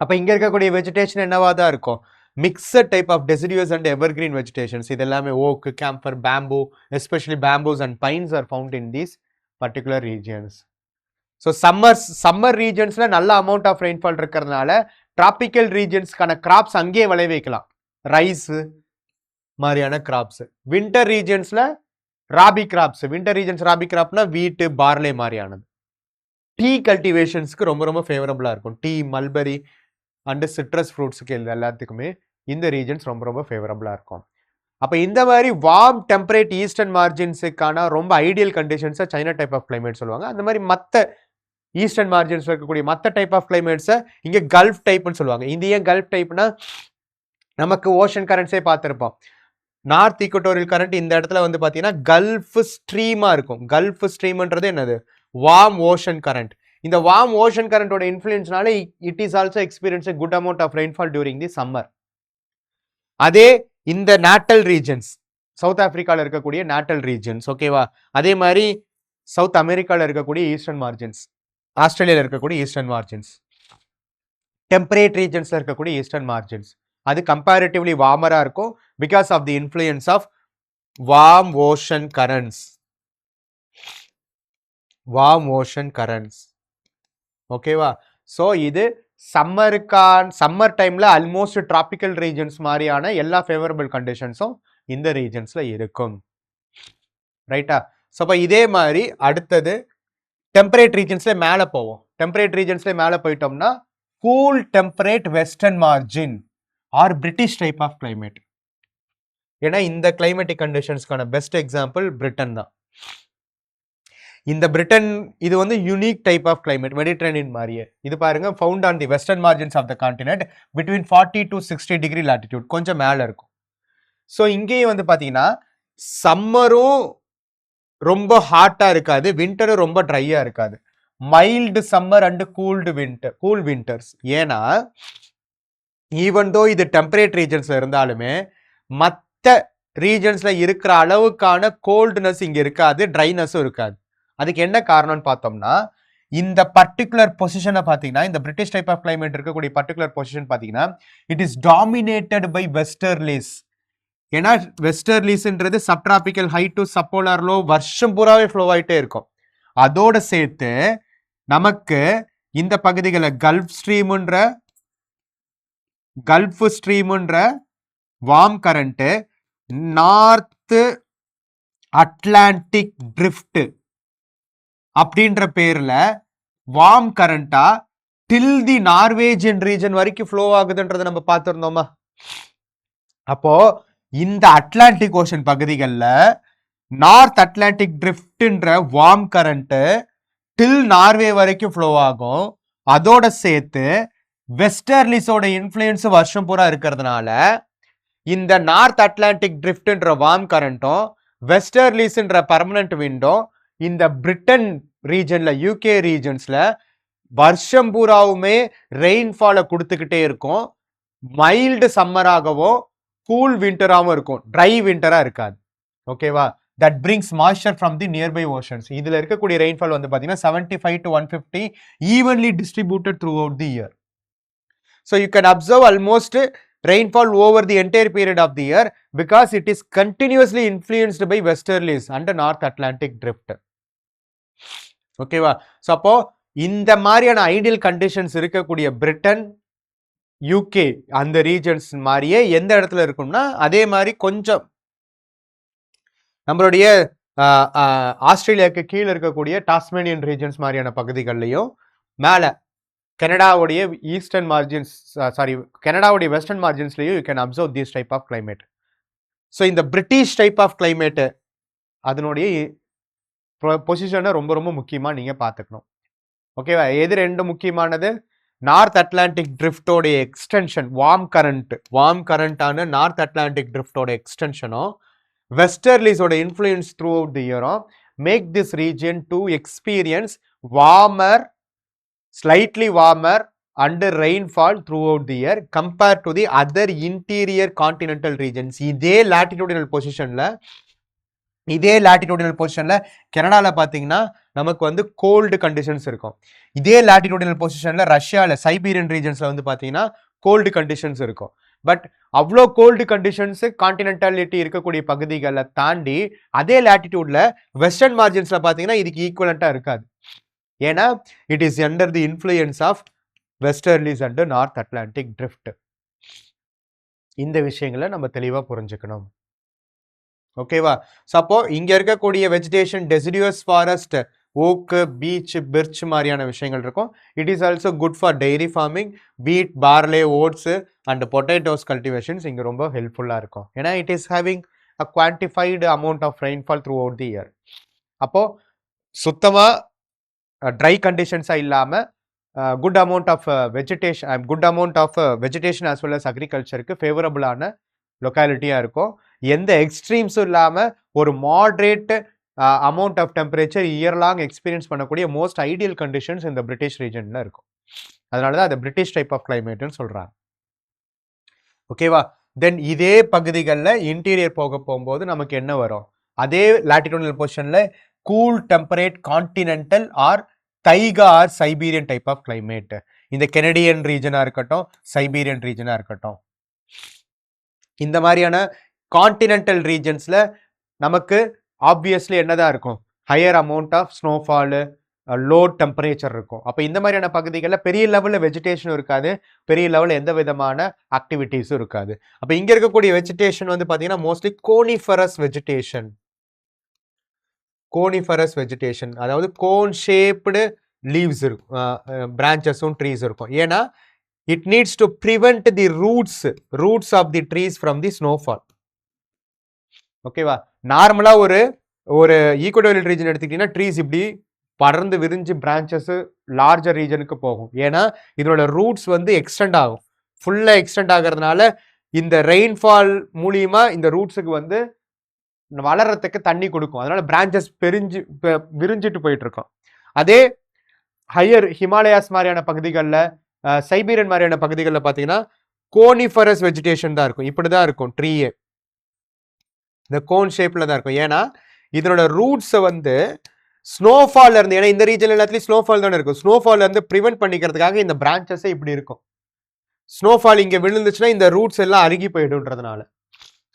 அப்ப இங்க இருக்கக்கூடிய வெஜிடேஷன் என்னவா தான் இருக்கும்? Mixed type of deciduous and evergreen vegetations. இது எல்லாமே oak, camphor, bamboo, especially bamboos and pines are found in these particular regions. So summer ரீஜன்ஸ்ல நல்ல அமௌண்ட் ஆஃப் ரெயின்ஃபால் இருக்கிறதுனால டிராபிக்கல் ரீஜன்ஸ்க்கான கிராப்ஸ் அங்கேயே விளைவிக்கலாம். ரைஸ் மாதிரியான கிராப்ஸ். வின்டர் ரீஜன்ஸ்ல rabi crops, winter regions rabi கிராப்னா வீட்டு, பார்லே மாதிரியானது. டீ கல்டிவேஷன்ஸ்க்கு ரொம்ப ரொம்ப ஃபேவரபுளாக இருக்கும். டீ, மல்பரி அண்டு சிட்ரஸ் ஃப்ரூட்ஸுக்கு எல்லாத்துக்குமே இந்த ரீஜன்ஸ் ரொம்ப ரொம்ப ஃபேவரபுளாக இருக்கும். அப்போ இந்த மாதிரி வார்ம் டெம்பரேட் ஈஸ்டர்ன் மார்ஜின்ஸுக்கான ரொம்ப ஐடியல் கண்டிஷன்ஸை சைனா டைப் ஆஃப் கிளைமேட் சொல்லுவாங்க. அந்த மாதிரி மற்ற ஈஸ்டர்ன் மார்ஜின்ஸில் இருக்கக்கூடிய மற்ற டைப் ஆஃப் கிளைமேட்ஸை இங்கே கல்ஃப் டைப்னு சொல்லுவாங்க. இந்த ஏன் கல்ஃப் டைப்னா நமக்கு ஓஷன் கரண்ட்ஸே பார்த்துருப்போம். நார்த் ஈக்குவட்டோரியல் கரண்ட் இந்த இடத்துல வந்து பார்த்தீங்கன்னா கல்ஃப் ஸ்ட்ரீமாக இருக்கும். கல்ஃப் ஸ்ட்ரீம்ன்றது என்னது? Warm ocean current. இந்த வார்ம் ஓஷன் கரண்டோட இன்ஃப்ளூயன்ஸ்னால it is also experience a good amount of rainfall during the summer. அதே இந்த நாட்டல் ரீஜன்ஸ், சவுத் ஆப்பிரிக்காவில் இருக்கக்கூடிய நாட்டல் ரீஜன்ஸ், ஓகேவா? அதே மாதிரி சவுத் அமெரிக்காவில் இருக்கக்கூடிய ஈஸ்டர்ன் மார்ஜின்ஸ், ஆஸ்திரேலியாவில் இருக்கக்கூடிய ஈஸ்டர்ன் மார்ஜின்ஸ், டெம்பரேட் ரீஜன்ஸில் இருக்கக்கூடிய ஈஸ்டர்ன் மார்ஜின்ஸ், அது கம்பேரிட்டிவ்லி வார்மராக இருக்கும் because of the influence of warm ocean currents. Warm ocean currents, ஓகேவா? ஸோ இது சம்மர் டைமில் ஆல்மோஸ்ட் டிராபிக்கல் ரீஜன்ஸ் மாதிரியான எல்லா ஃபேவரபிள் கண்டிஷன்ஸும் இந்த ரீஜன்ஸில் இருக்கும். ரைட்டா? ஸோ அப்போ இதே மாதிரி அடுத்தது டெம்பரேட் ரீஜன்ஸில் மேலே போவோம். டெம்பரேட் ரீஜன்ஸில் மேலே போயிட்டோம்னா cool temperate western margin or British type of climate. ஏன்னா இந்த கிளைமேட்டிக் கண்டிஷன்ஸ்க்கான பெஸ்ட் எக்ஸாம்பிள் பிரிட்டன் தான். இந்த பிரிட்டன் இது வந்து unique type of climate, Mediterranean மாதிரியே. இது பாருங்க, found on the western margins of the continent between 40 to 60 degree latitude, கொஞ்சம் மேலே இருக்கும். ஸோ இங்கேயும் வந்து பார்த்தீங்கன்னா சம்மரும் ரொம்ப ஹாட்டாக இருக்காது, வின்டரும் ரொம்ப ட்ரையாக இருக்காது. Mild summer and cool winters. ஏன்னா ஈவன் தோ இது டெம்பரேட் ரீஜன்ஸ்ல இருந்தாலுமே மற்ற ரீஜன்ஸ்ல இருக்கிற அளவுக்கான கோல்டுனஸ் இங்க இருக்காது, ட்ரைனஸும் இருக்காது. அதுக்கு என்ன காரணம்னு பார்த்தோம்னா இந்த பர்டிகுலர் பொசிஷனை பார்த்தீங்கன்னா, இந்த பிரிட்டிஷ் டைப் ஆஃப் கிளைமேட் இருக்கக்கூடிய பர்டிகுலர் பொசிஷன் பார்த்தீங்கன்னா it is dominated by westerlies. ஏன்னா வெஸ்டர்லிஸ்ன்றது subtropical high to subpolar low வருஷம் பூராவே ஃப்ளோ ஆகிட்டே இருக்கும். அதோட சேர்த்து நமக்கு இந்த பகுதிகளை கல்ஃப் ஸ்ட்ரீம்ன்ற warm current, north Atlantic drift அப்படின்ற பேர்ல வார்ம் கரண்டா டில் தி நார்வேஜியன் ரீஜன் வரைக்கும் ஃப்ளோ ஆகுதுன்றதை நம்ம பார்த்துருந்தோமா? அப்போ இந்த அட்லாண்டிக் ஓஷன் பகுதிகளில் நார்த் அட்லாண்டிக் ட்ரிஃப்ட்ன்ற வார்ம் கரண்ட் டில் நார்வே வரைக்கும் ஃப்ளோ ஆகும். அதோட சேர்த்து வெஸ்டர்லிஸோட இன்ஃப்ளூயன்ஸ் வருஷம் பூரா இருக்கிறதுனால இந்த நார்த் அட்லாண்டிக் ட்ரிஃப்ட்ன்ற வார்ம் கரண்ட்டும் வெஸ்டர்லிஸ்ன்ற பர்மனன்ட் விண்டும் இந்த பிரிட்டன் ரீஜன்ல யூகே ரீஜன்ஸ்ல வருஷம் பூராவுமே ரெயின்ஃபாலை கொடுத்துக்கிட்டே இருக்கும். மைல்டு சம்மராகவும் கூல் விண்டராகவும் இருக்கும், ட்ரை விண்டரா இருக்காது. ஓகேவா? That brings moisture from the nearby oceans. இதுல இருக்கக்கூடிய ரெயின்ஃபால் வந்து பாத்தீங்கன்னா 75 to 150 evenly distributed through out the year. So you can observe almost rainfall over the entire period of the year because it is continuously influenced by westerlies and North Atlantic drift. ஓகேவா? So அப்போ இந்த மாதிரியான ideal conditions இருக்கக்கூடிய Britain UK அந்த regions மாதிரியே எந்த இடத்துல இருக்கும்னா அதே மாதிரி கொஞ்சம் நம்மளுடைய ஆஸ்திரேலியாவுக்கு கீழே இருக்கக்கூடிய டாஸ்மேனியன் ரீஜன்ஸ் மாதிரியான பகுதிகள்லையும் மேலே கனடாவுடைய ஈஸ்டர்ன் மார்ஜின்ஸ் கனடாவுடைய வெஸ்டர்ன் மார்ஜின்ஸ்லையும் you can observe this type of climate. So இந்த பிரிட்டிஷ் டைப் ஆஃப் கிளைமேட்டு அதனுடைய பொசிஷனை ரொம்ப ரொம்ப முக்கியமாக நீங்கள் பார்த்துக்கணும். ஓகேவா? எது ரெண்டு முக்கியமானது? நார்த் அட்லாண்டிக் ட்ரிஃப்டோடைய எக்ஸ்டென்ஷன், வார்ம் கரண்டான நார்த் அட்லாண்டிக் ட்ரிஃப்டோட எக்ஸ்டென்ஷனும் வெஸ்டர்லிஸோட இன்ஃப்ளூயன்ஸ் த்ரூ அவுட் தி இயரும் make this region to experience slightly warmer and rainfall throughout the year compared to the other interior continental regions. இதே latitudinal பொசிஷன்ல கனடால பாத்தீங்கன்னா நமக்கு வந்து கோல்டு கண்டிஷன்ஸ் இருக்கும். இதே latitudinal பொசிஷன்ல ரஷ்யால சைபீரியன் ரீஜன்ஸ்ல வந்து பாத்தீங்கன்னா கோல்டு கண்டிஷன்ஸ் இருக்கும். பட் அவ்வளோ கோல்டு கண்டிஷன்ஸ் கான்டினென்டாலிட்டி இருக்கக்கூடிய பகுதிகளை தாண்டி அதே latitudeல வெஸ்டர்ன் மார்ஜின்ஸ்ல பாத்தீங்கன்னா இதுக்கு ஈக்குவலண்டா இருக்காது. ஏன்னா it is under the influence of westerlies and north Atlantic drift. இந்த விஷயங்களை நம்ம தெளிவாக புரிஞ்சுக்கணும். ஓகேவா? ஸோ அப்போ இங்க இருக்கக்கூடிய vegetation deciduous forest, oak, beech, birch மாதிரியான விஷயங்கள் இருக்கும். It is also good for dairy farming, wheat, barley, oats and potatoes cultivations இங்கே ரொம்ப ஹெல்ப்ஃபுல்லாக இருக்கும். ஏன்னா it is having a quantified amount of rainfall throughout the year. அப்போ சுத்தமாக ட்ரை கண்டிஷன்ஸாக இல்லாமல் good amount of vegetation as well as அக்ரிகல்ச்சருக்கு ஃபேவரபுளான லொக்காலிட்டியாக இருக்கும். எந்த எக்ஸ்ட்ரீம்ஸும் இல்லாமல் ஒரு moderate amount of temperature year long experience பண்ணக்கூடிய மோஸ்ட் ஐடியல் கண்டிஷன்ஸ் இந்த பிரிட்டிஷ் ரீஜனில் இருக்கும். அதனால தான் அதை பிரிட்டிஷ் டைப் ஆஃப் கிளைமேட்னு சொல்கிறாங்க. ஓகேவா? தென் இதே பகுதிகளில் இன்டீரியர் போகும்போது நமக்கு என்ன வரும்? அதே லாட்டிடியூடல் பொசிஷனில் cool temperate continental or taiga or Siberian type of climate. இந்த கெனடியன் ரீஜனாக இருக்கட்டும், சைபீரியன் ரீஜனாக இருக்கட்டும், இந்த மாதிரியான கான்டினென்டல் ரீஜன்ஸில் நமக்கு ஆப்வியஸ்லி என்னதான் இருக்கும்? Higher amount of snowfall, low temperature இருக்கும். அப்போ இந்த மாதிரியான பகுதிகளில் பெரிய லெவலில் வெஜிடேஷனும் இருக்காது, பெரிய லெவலில் எந்த விதமான ஆக்டிவிட்டீஸும் இருக்காது. அப்போ இங்கே இருக்கக்கூடிய வெஜிடேஷன் வந்து பார்த்தீங்கன்னா மோஸ்ட்லி கோனிஃபரஸ் வெஜிடேஷன், அதாவது கோன் ஷேப்டு லீவ்ஸ் இருக்கும், பிரான்ச்சஸும் ட்ரீஸ் இருக்கும். ஏன்னா it needs to prevent the roots of the trees from the snowfall. ஓகேவா? நார்மலாக ஒரு ஈக்குவடோரியல் ரீஜன் எடுத்துக்கிட்டீங்கன்னா ட்ரீஸ் இப்படி படர்ந்து விரிஞ்சு பிரான்ச்சஸ் லார்ஜர் ரீஜனுக்கு போகும். ஏன்னா இதோட ரூட்ஸ் வந்து எக்ஸ்டெண்ட் ஆகும். ஃபுல்லாக எக்ஸ்டெண்ட் ஆகிறதுனால இந்த ரெயின்ஃபால் மூலியமா இந்த ரூட்ஸுக்கு வந்து வளர்றதுக்கு தண்ணி கொடுக்கும். அதனால பிரான்ச்சஸ் விரிஞ்சிட்டு போயிட்டு இருக்கும். அதே ஹையர் ஹிமாலயாஸ் மாதிரியான பகுதிகளில், சைபீரியன் மாதிரியான பகுதிகளில் பார்த்தீங்கன்னா கோனிஃபரஸ் வெஜிடேஷன் தான் இருக்கும். இப்படிதான் இருக்கும் ட்ரீயே, இந்த கோன் ஷேப்ல தான் இருக்கும். ஏன்னா இதனோட ரூட்ஸை வந்து ஸ்னோஃபால் இருந்து, ஏன்னா இந்த ரீஜன் எல்லாத்துலயும் ஸ்னோஃபால் தானே இருக்கும், ஸ்னோஃபால் இருந்து ப்ரிவென்ட் பண்ணிக்கிறதுக்காக இந்த பிரான்ச்சஸே இப்படி இருக்கும். ஸ்னோஃபால் இங்கே விழுந்துச்சுன்னா இந்த ரூட்ஸ் எல்லாம் அருகி போயிடுன்றதுனால.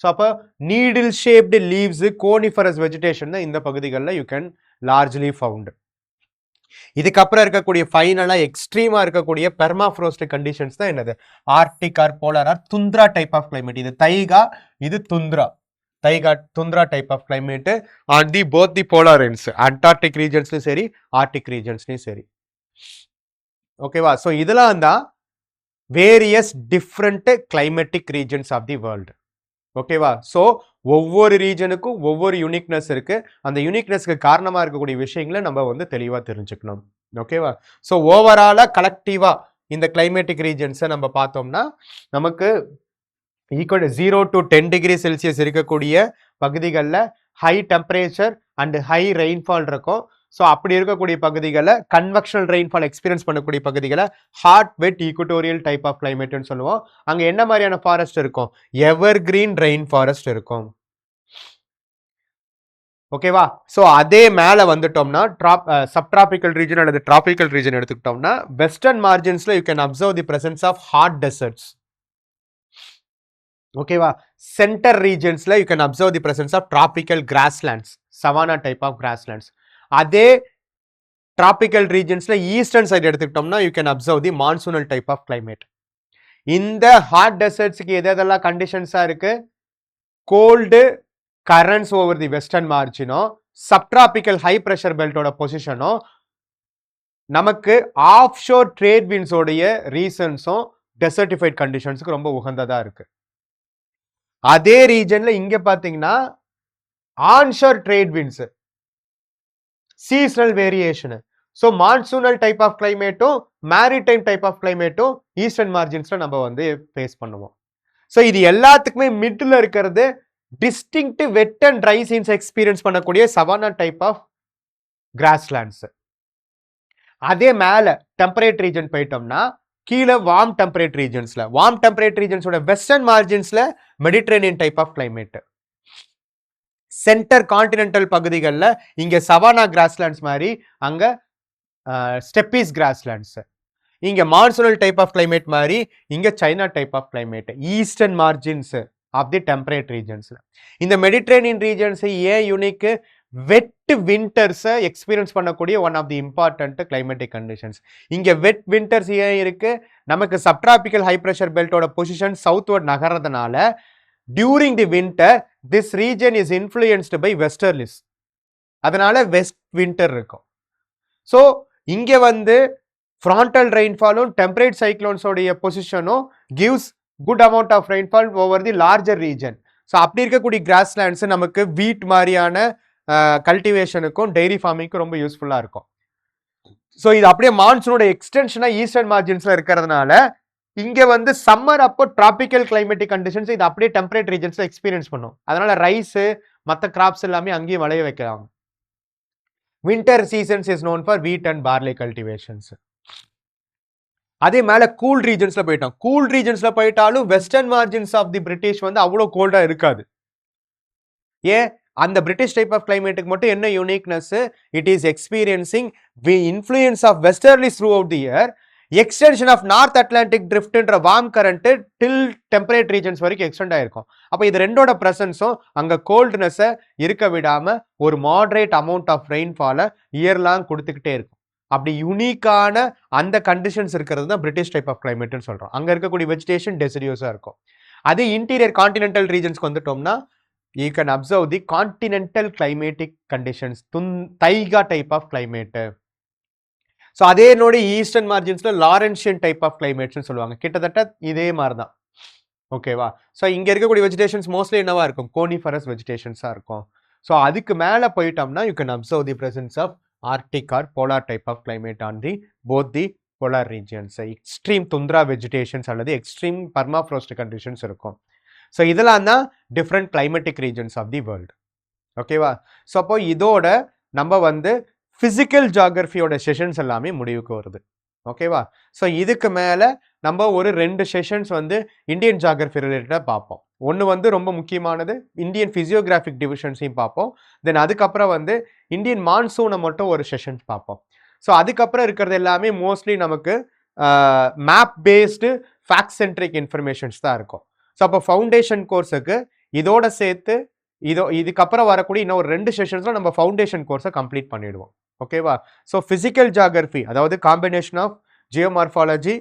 ஸோ அப்போ needle shaped leaves, coniferous vegetation தான் இந்த பகுதிகளில் யூ கேன் லார்ஜ்லி ஃபவுண்ட். இதுக்கப்புறம் இருக்கக்கூடிய ஃபைனலாக எக்ஸ்ட்ரீமாக இருக்கக்கூடிய பெர்மாஃப்ரோஸ்ட் கண்டிஷன்ஸ் தான் என்னது? Arctic or polar or tundra type of climate. இது தைகா, இது tundra type of climate on the both the polar ends, Antarctic ரீஜன்ஸ்லையும் சரி, ஆர்டிக் ரீஜன்ஸ்லையும் சரி. ஓகேவா? ஸோ இதெல்லாம் தான் various different climatic regions of the world. ஓகேவா? ஸோ ஒவ்வொரு ரீஜனுக்கும் ஒவ்வொரு யூனிக்னஸ் இருக்கு. அந்த யூனிக்னஸ்க்கு காரணமா இருக்கக்கூடிய விஷயங்களை நம்ம வந்து தெளிவா தெரிஞ்சுக்கணும். ஓகேவா? ஸோ ஓவராலா கலெக்டிவா இந்த கிளைமேட்டிக் ரீஜன்ஸை நம்ம பார்த்தோம்னா நமக்கு ஈக்குவல் 0 to 10 டிகிரி செல்சியஸ் இருக்கக்கூடிய பகுதிகளில் high temperature and high rainfall இருக்கும். ஸோ அப்படி இருக்கக்கூடிய பகுதிகளை கன்வெக்ஷனல் ரெயின்ஃபால் எக்ஸ்பீரியன்ஸ் பண்ணக்கூடிய பகுதிகளை hot wet equatorial type of கிளைமேட்னு சொல்லுவோம். அங்கே என்ன மாதிரியான ஃபாரஸ்ட் இருக்கும்? எவர் கிரீன் ரெயின் ஃபாரஸ்ட் இருக்கும். ஓகேவா? ஸோ அதே மேலே வந்துட்டோம்னா சப்ட்ராபிக்கல் ரீஜன் அல்லது டிராபிக்கல் ரீஜன் எடுத்துக்கிட்டோம்னா வெஸ்டர்ன் மார்ஜின்ஸ்ல you can observe the presence of hot deserts. ஓகேவா? சென்டர் ரீஜன்ஸ்ல you can observe the presence of tropical grasslands, savanna type of grasslands. அதே டிராபிக்கல் ரீஜன்ஸ்ல ஈஸ்டர்ன் சைடு எடுத்துக்கிட்டோம்னா you can observe the monsoonal type of climate. இந்த hot டெசர்ட்ஸ்க்கு எதெல்லாம் கண்டிஷன்ஸா இருக்கு? Cold currents over the western மார்ஜினும் சப்ட்ராபிக்கல் ஹை பிரஷர் பெல்ட்டோட பொசிஷனும் நமக்கு ஆஃப் ஷோர் ட்ரேட் விண்ட்ஸோடைய ரீசன்ஸும் டெசர்டிஃபைட் கண்டிஷன்ஸுக்கு ரொம்ப உகந்ததா இருக்கு. அதே ரீஜன்ல இங்க பாத்தீங்கன்னா onshore trade winds, seasonal variation. So monsoonal type of கிளைமேட்டும் மேரிடைம் டைப் ஆஃப் கிளைமேட்டும் ஈஸ்டர்ன் மார்ஜின்ஸ்ல நம்ம வந்து ஃபேஸ் பண்ணுவோம். ஸோ இது எல்லாத்துக்குமே மிடில் இருக்கிறது distinct wet and dry seasons experience பண்ணக்கூடிய சவானா டைப் ஆஃப் கிராஸ்லேண்ட்ஸ். அதே மேல டெம்பரேட் ரீஜன் போயிட்டோம்னா கீழே வார்ம் டெம்பரேட் ரீஜன்ஸ்ல, வார்ம் டெம்பரேட் ரீஜன்ஸோட வெஸ்டர்ன் மார்ஜின்ஸ்ல Mediterranean type of climate. Centre continental பகுதிகளில் இங்க சவானா கிராஸ்லேண்ட்ஸ் மாதிரி, அங்க ஸ்டெப்பீஸ் கிராஸ்லேண்ட்ஸ். இங்க மான்சூனல் டைப் ஆஃப் கிளைமேட் மாதிரி, இங்க China type of climate. Eastern margins of the temperate ரீஜன்ஸ்ல இந்த மெடிட்ரேனியன் ரீஜன்ஸ் ஏன் யூனிக்? வெட் விண்டர்ஸை எக்ஸ்பீரியன்ஸ் பண்ணக்கூடிய one of the important climatic conditions. இங்க வெட் விண்டர்ஸ் ஏன் இருக்கு? நமக்கு சப்ட்ராபிக்கல் ஹை பிரஷர் பெல்ட்டோட பொசிஷன் சவுத்வர்ட் நகர்றதுனால during the winter this region is influenced by westerlies. அதனால வெஸ்ட் வின்டர் இருக்கும். ஸோ இங்க வந்து ஃப்ராண்டல் ரெயின்ஃபாலும் டெம்பரேட் சைக்ளோன்ஸோடைய பொசிஷனும் gives good amount of rainfall over the larger region. So அப்படி இருக்கக்கூடிய கிராஸ்லேண்ட்ஸ் நமக்கு வீட் மாதிரியான கல்டிவேஷனுக்கும் டெய்ரி ஃபார்மிங்க்கும் ரொம்ப யூஸ்ஃபுல்லாக இருக்கும். ஸோ இது அப்படியே மான்சூனோட எக்ஸ்டென்ஷனாக ஈஸ்டர்ன் மார்ஜின்ஸில் இருக்கிறதுனால இங்கே வந்து சம்மர் அப்போ டிராபிக்கல் கிளைமேட்டிக் கண்டிஷன்ஸ் இது அப்படியே டெம்பரேட் ரீஜன்ஸில் எக்ஸ்பீரியன்ஸ் பண்ணும். அதனால ரைஸு மற்ற கிராப்ஸ் எல்லாமே அங்கேயும் விளைய வைக்கலாம். Winter seasons is known for wheat and barley cultivations. அதே மேலே கூல் ரீஜன்ஸில் போயிட்டோம். கூல் ரீஜன்ஸில் போயிட்டாலும் western margins of the British வந்து அவ்வளோ கோல்டாக இருக்காது. ஏன்? அந்த பிரிட்டிஷ் டைப் ஆஃப் கிளைமேட்டுக்கு மட்டும் என்ன uniqueness? It is experiencing the influence of westerlies throughout the year, extension of North Atlantic ட்ரிஃப்ட்ன்ற warm current till temperate regions வரைக்கும் எக்ஸ்டெண்ட் ஆயிருக்கும். அப்போ இது ரெண்டோட ப்ரெசன்ஸும் அங்கே கோல்ட்னஸை இருக்க விடாம ஒரு மாடரேட் அமௌண்ட் ஆஃப் ரெயின்ஃபாலை இயர்லாம் கொடுத்துக்கிட்டே இருக்கும். அப்படி யூனிக்கான அந்த கண்டிஷன்ஸ் இருக்கிறது தான் பிரிட்டிஷ் டைப் ஆஃப் கிளைமேட்னு சொல்றோம். அங்கே இருக்கக்கூடிய வெஜிடேஷன் டெசிடியூஸாக இருக்கும். அதே இன்டீரியர் கான்டினென்டல் ரீஜன்ஸ்க்கு வந்துட்டோம்னா you can observe the continental climatic conditions, taiga type of climate. So அதே நோடி ஈஸ்டர்ன் மார்ஜின்ஸ்ல லாரன்ஷியன் டைப் ஆஃப் கிளைமேட்ஸ்னு சொல்லுவாங்க. கிட்டத்தட்ட இதே மாதிரி தான். ஓகேவா? ஸோ இங்க இருக்கக்கூடிய வெஜிடேஷன்ஸ் மோஸ்ட்லி என்னவா இருக்கும்? கோனிஃபரஸ் வெஜிடேஷன்ஸா இருக்கும். ஸோ அதுக்கு மேலே போயிட்டோம்னா you can observe the presence of Arctic or polar type of climate on the both the polar regions. Extreme tundra vegetations அல்லது எக்ஸ்ட்ரீம் பர்மாஃப்ரோஸ்ட் கண்டிஷன்ஸ் இருக்கும். ஸோ இதெல்லாம் தான் different climatic regions of the world. ஓகேவா? So அப்போ இதோட நம்ம வந்து physical ஜியாகிரஃபியோட sessions எல்லாமே முடிவுக்கு வருது. ஓகேவா? ஸோ இதுக்கு மேலே நம்ம ஒரு 2 செஷன்ஸ் வந்து இந்தியன் ஜியாகிரஃபி ரிலேட்டடாக பார்ப்போம். ஒன்று வந்து ரொம்ப முக்கியமானது இந்தியன் ஃபிசியோகிராஃபிக் டிவிஷன்ஸையும் பார்ப்போம். தென் அதுக்கப்புறம் வந்து இந்தியன் மான்சூனை மட்டும் ஒரு செஷன்ஸ் பார்ப்போம். ஸோ அதுக்கப்புறம் இருக்கிறது எல்லாமே மோஸ்ட்லி நமக்கு map based fact centric informations தான் இருக்கும். ஸோ அப்போ ஃபவுண்டேஷன் கோர்ஸுக்கு இதோட சேர்த்து இதுக்கப்புறம் வரக்கூடிய இன்னும் ஒரு 2 செஷன்ஸில் நம்ம ஃபவுண்டேஷன் கோர்ஸை கம்ப்ளீட் பண்ணிடுவோம். ஓகேவா? ஸோ ஃபிசிக்கல் ஜியாகிரஃபி அதாவது combination of geomorphology,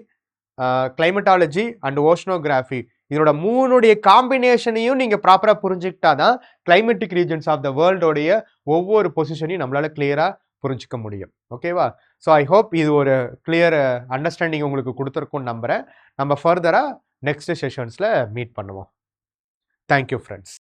climatology and oceanography, இதோட 3 காம்பினேஷனையும் நீங்கள் ப்ராப்பராக புரிஞ்சுக்கிட்டா தான் கிளைமேட்டிக் ரீஜன்ஸ் ஆஃப் த வேர்ல்டோடைய ஒவ்வொரு பொசிஷனையும் நம்மளால கிளியராக புரிஞ்சிக்க முடியும். ஓகேவா? ஸோ ஐ ஹோப் இது ஒரு கிளியர் அண்டர்ஸ்டாண்டிங் உங்களுக்கு கொடுத்துருக்கும்னு நம்புகிறேன். நம்ம ஃபர்தராக நெக்ஸ்ட் செஷன்ஸில் மீட் பண்ணுவோம். Thank you friends.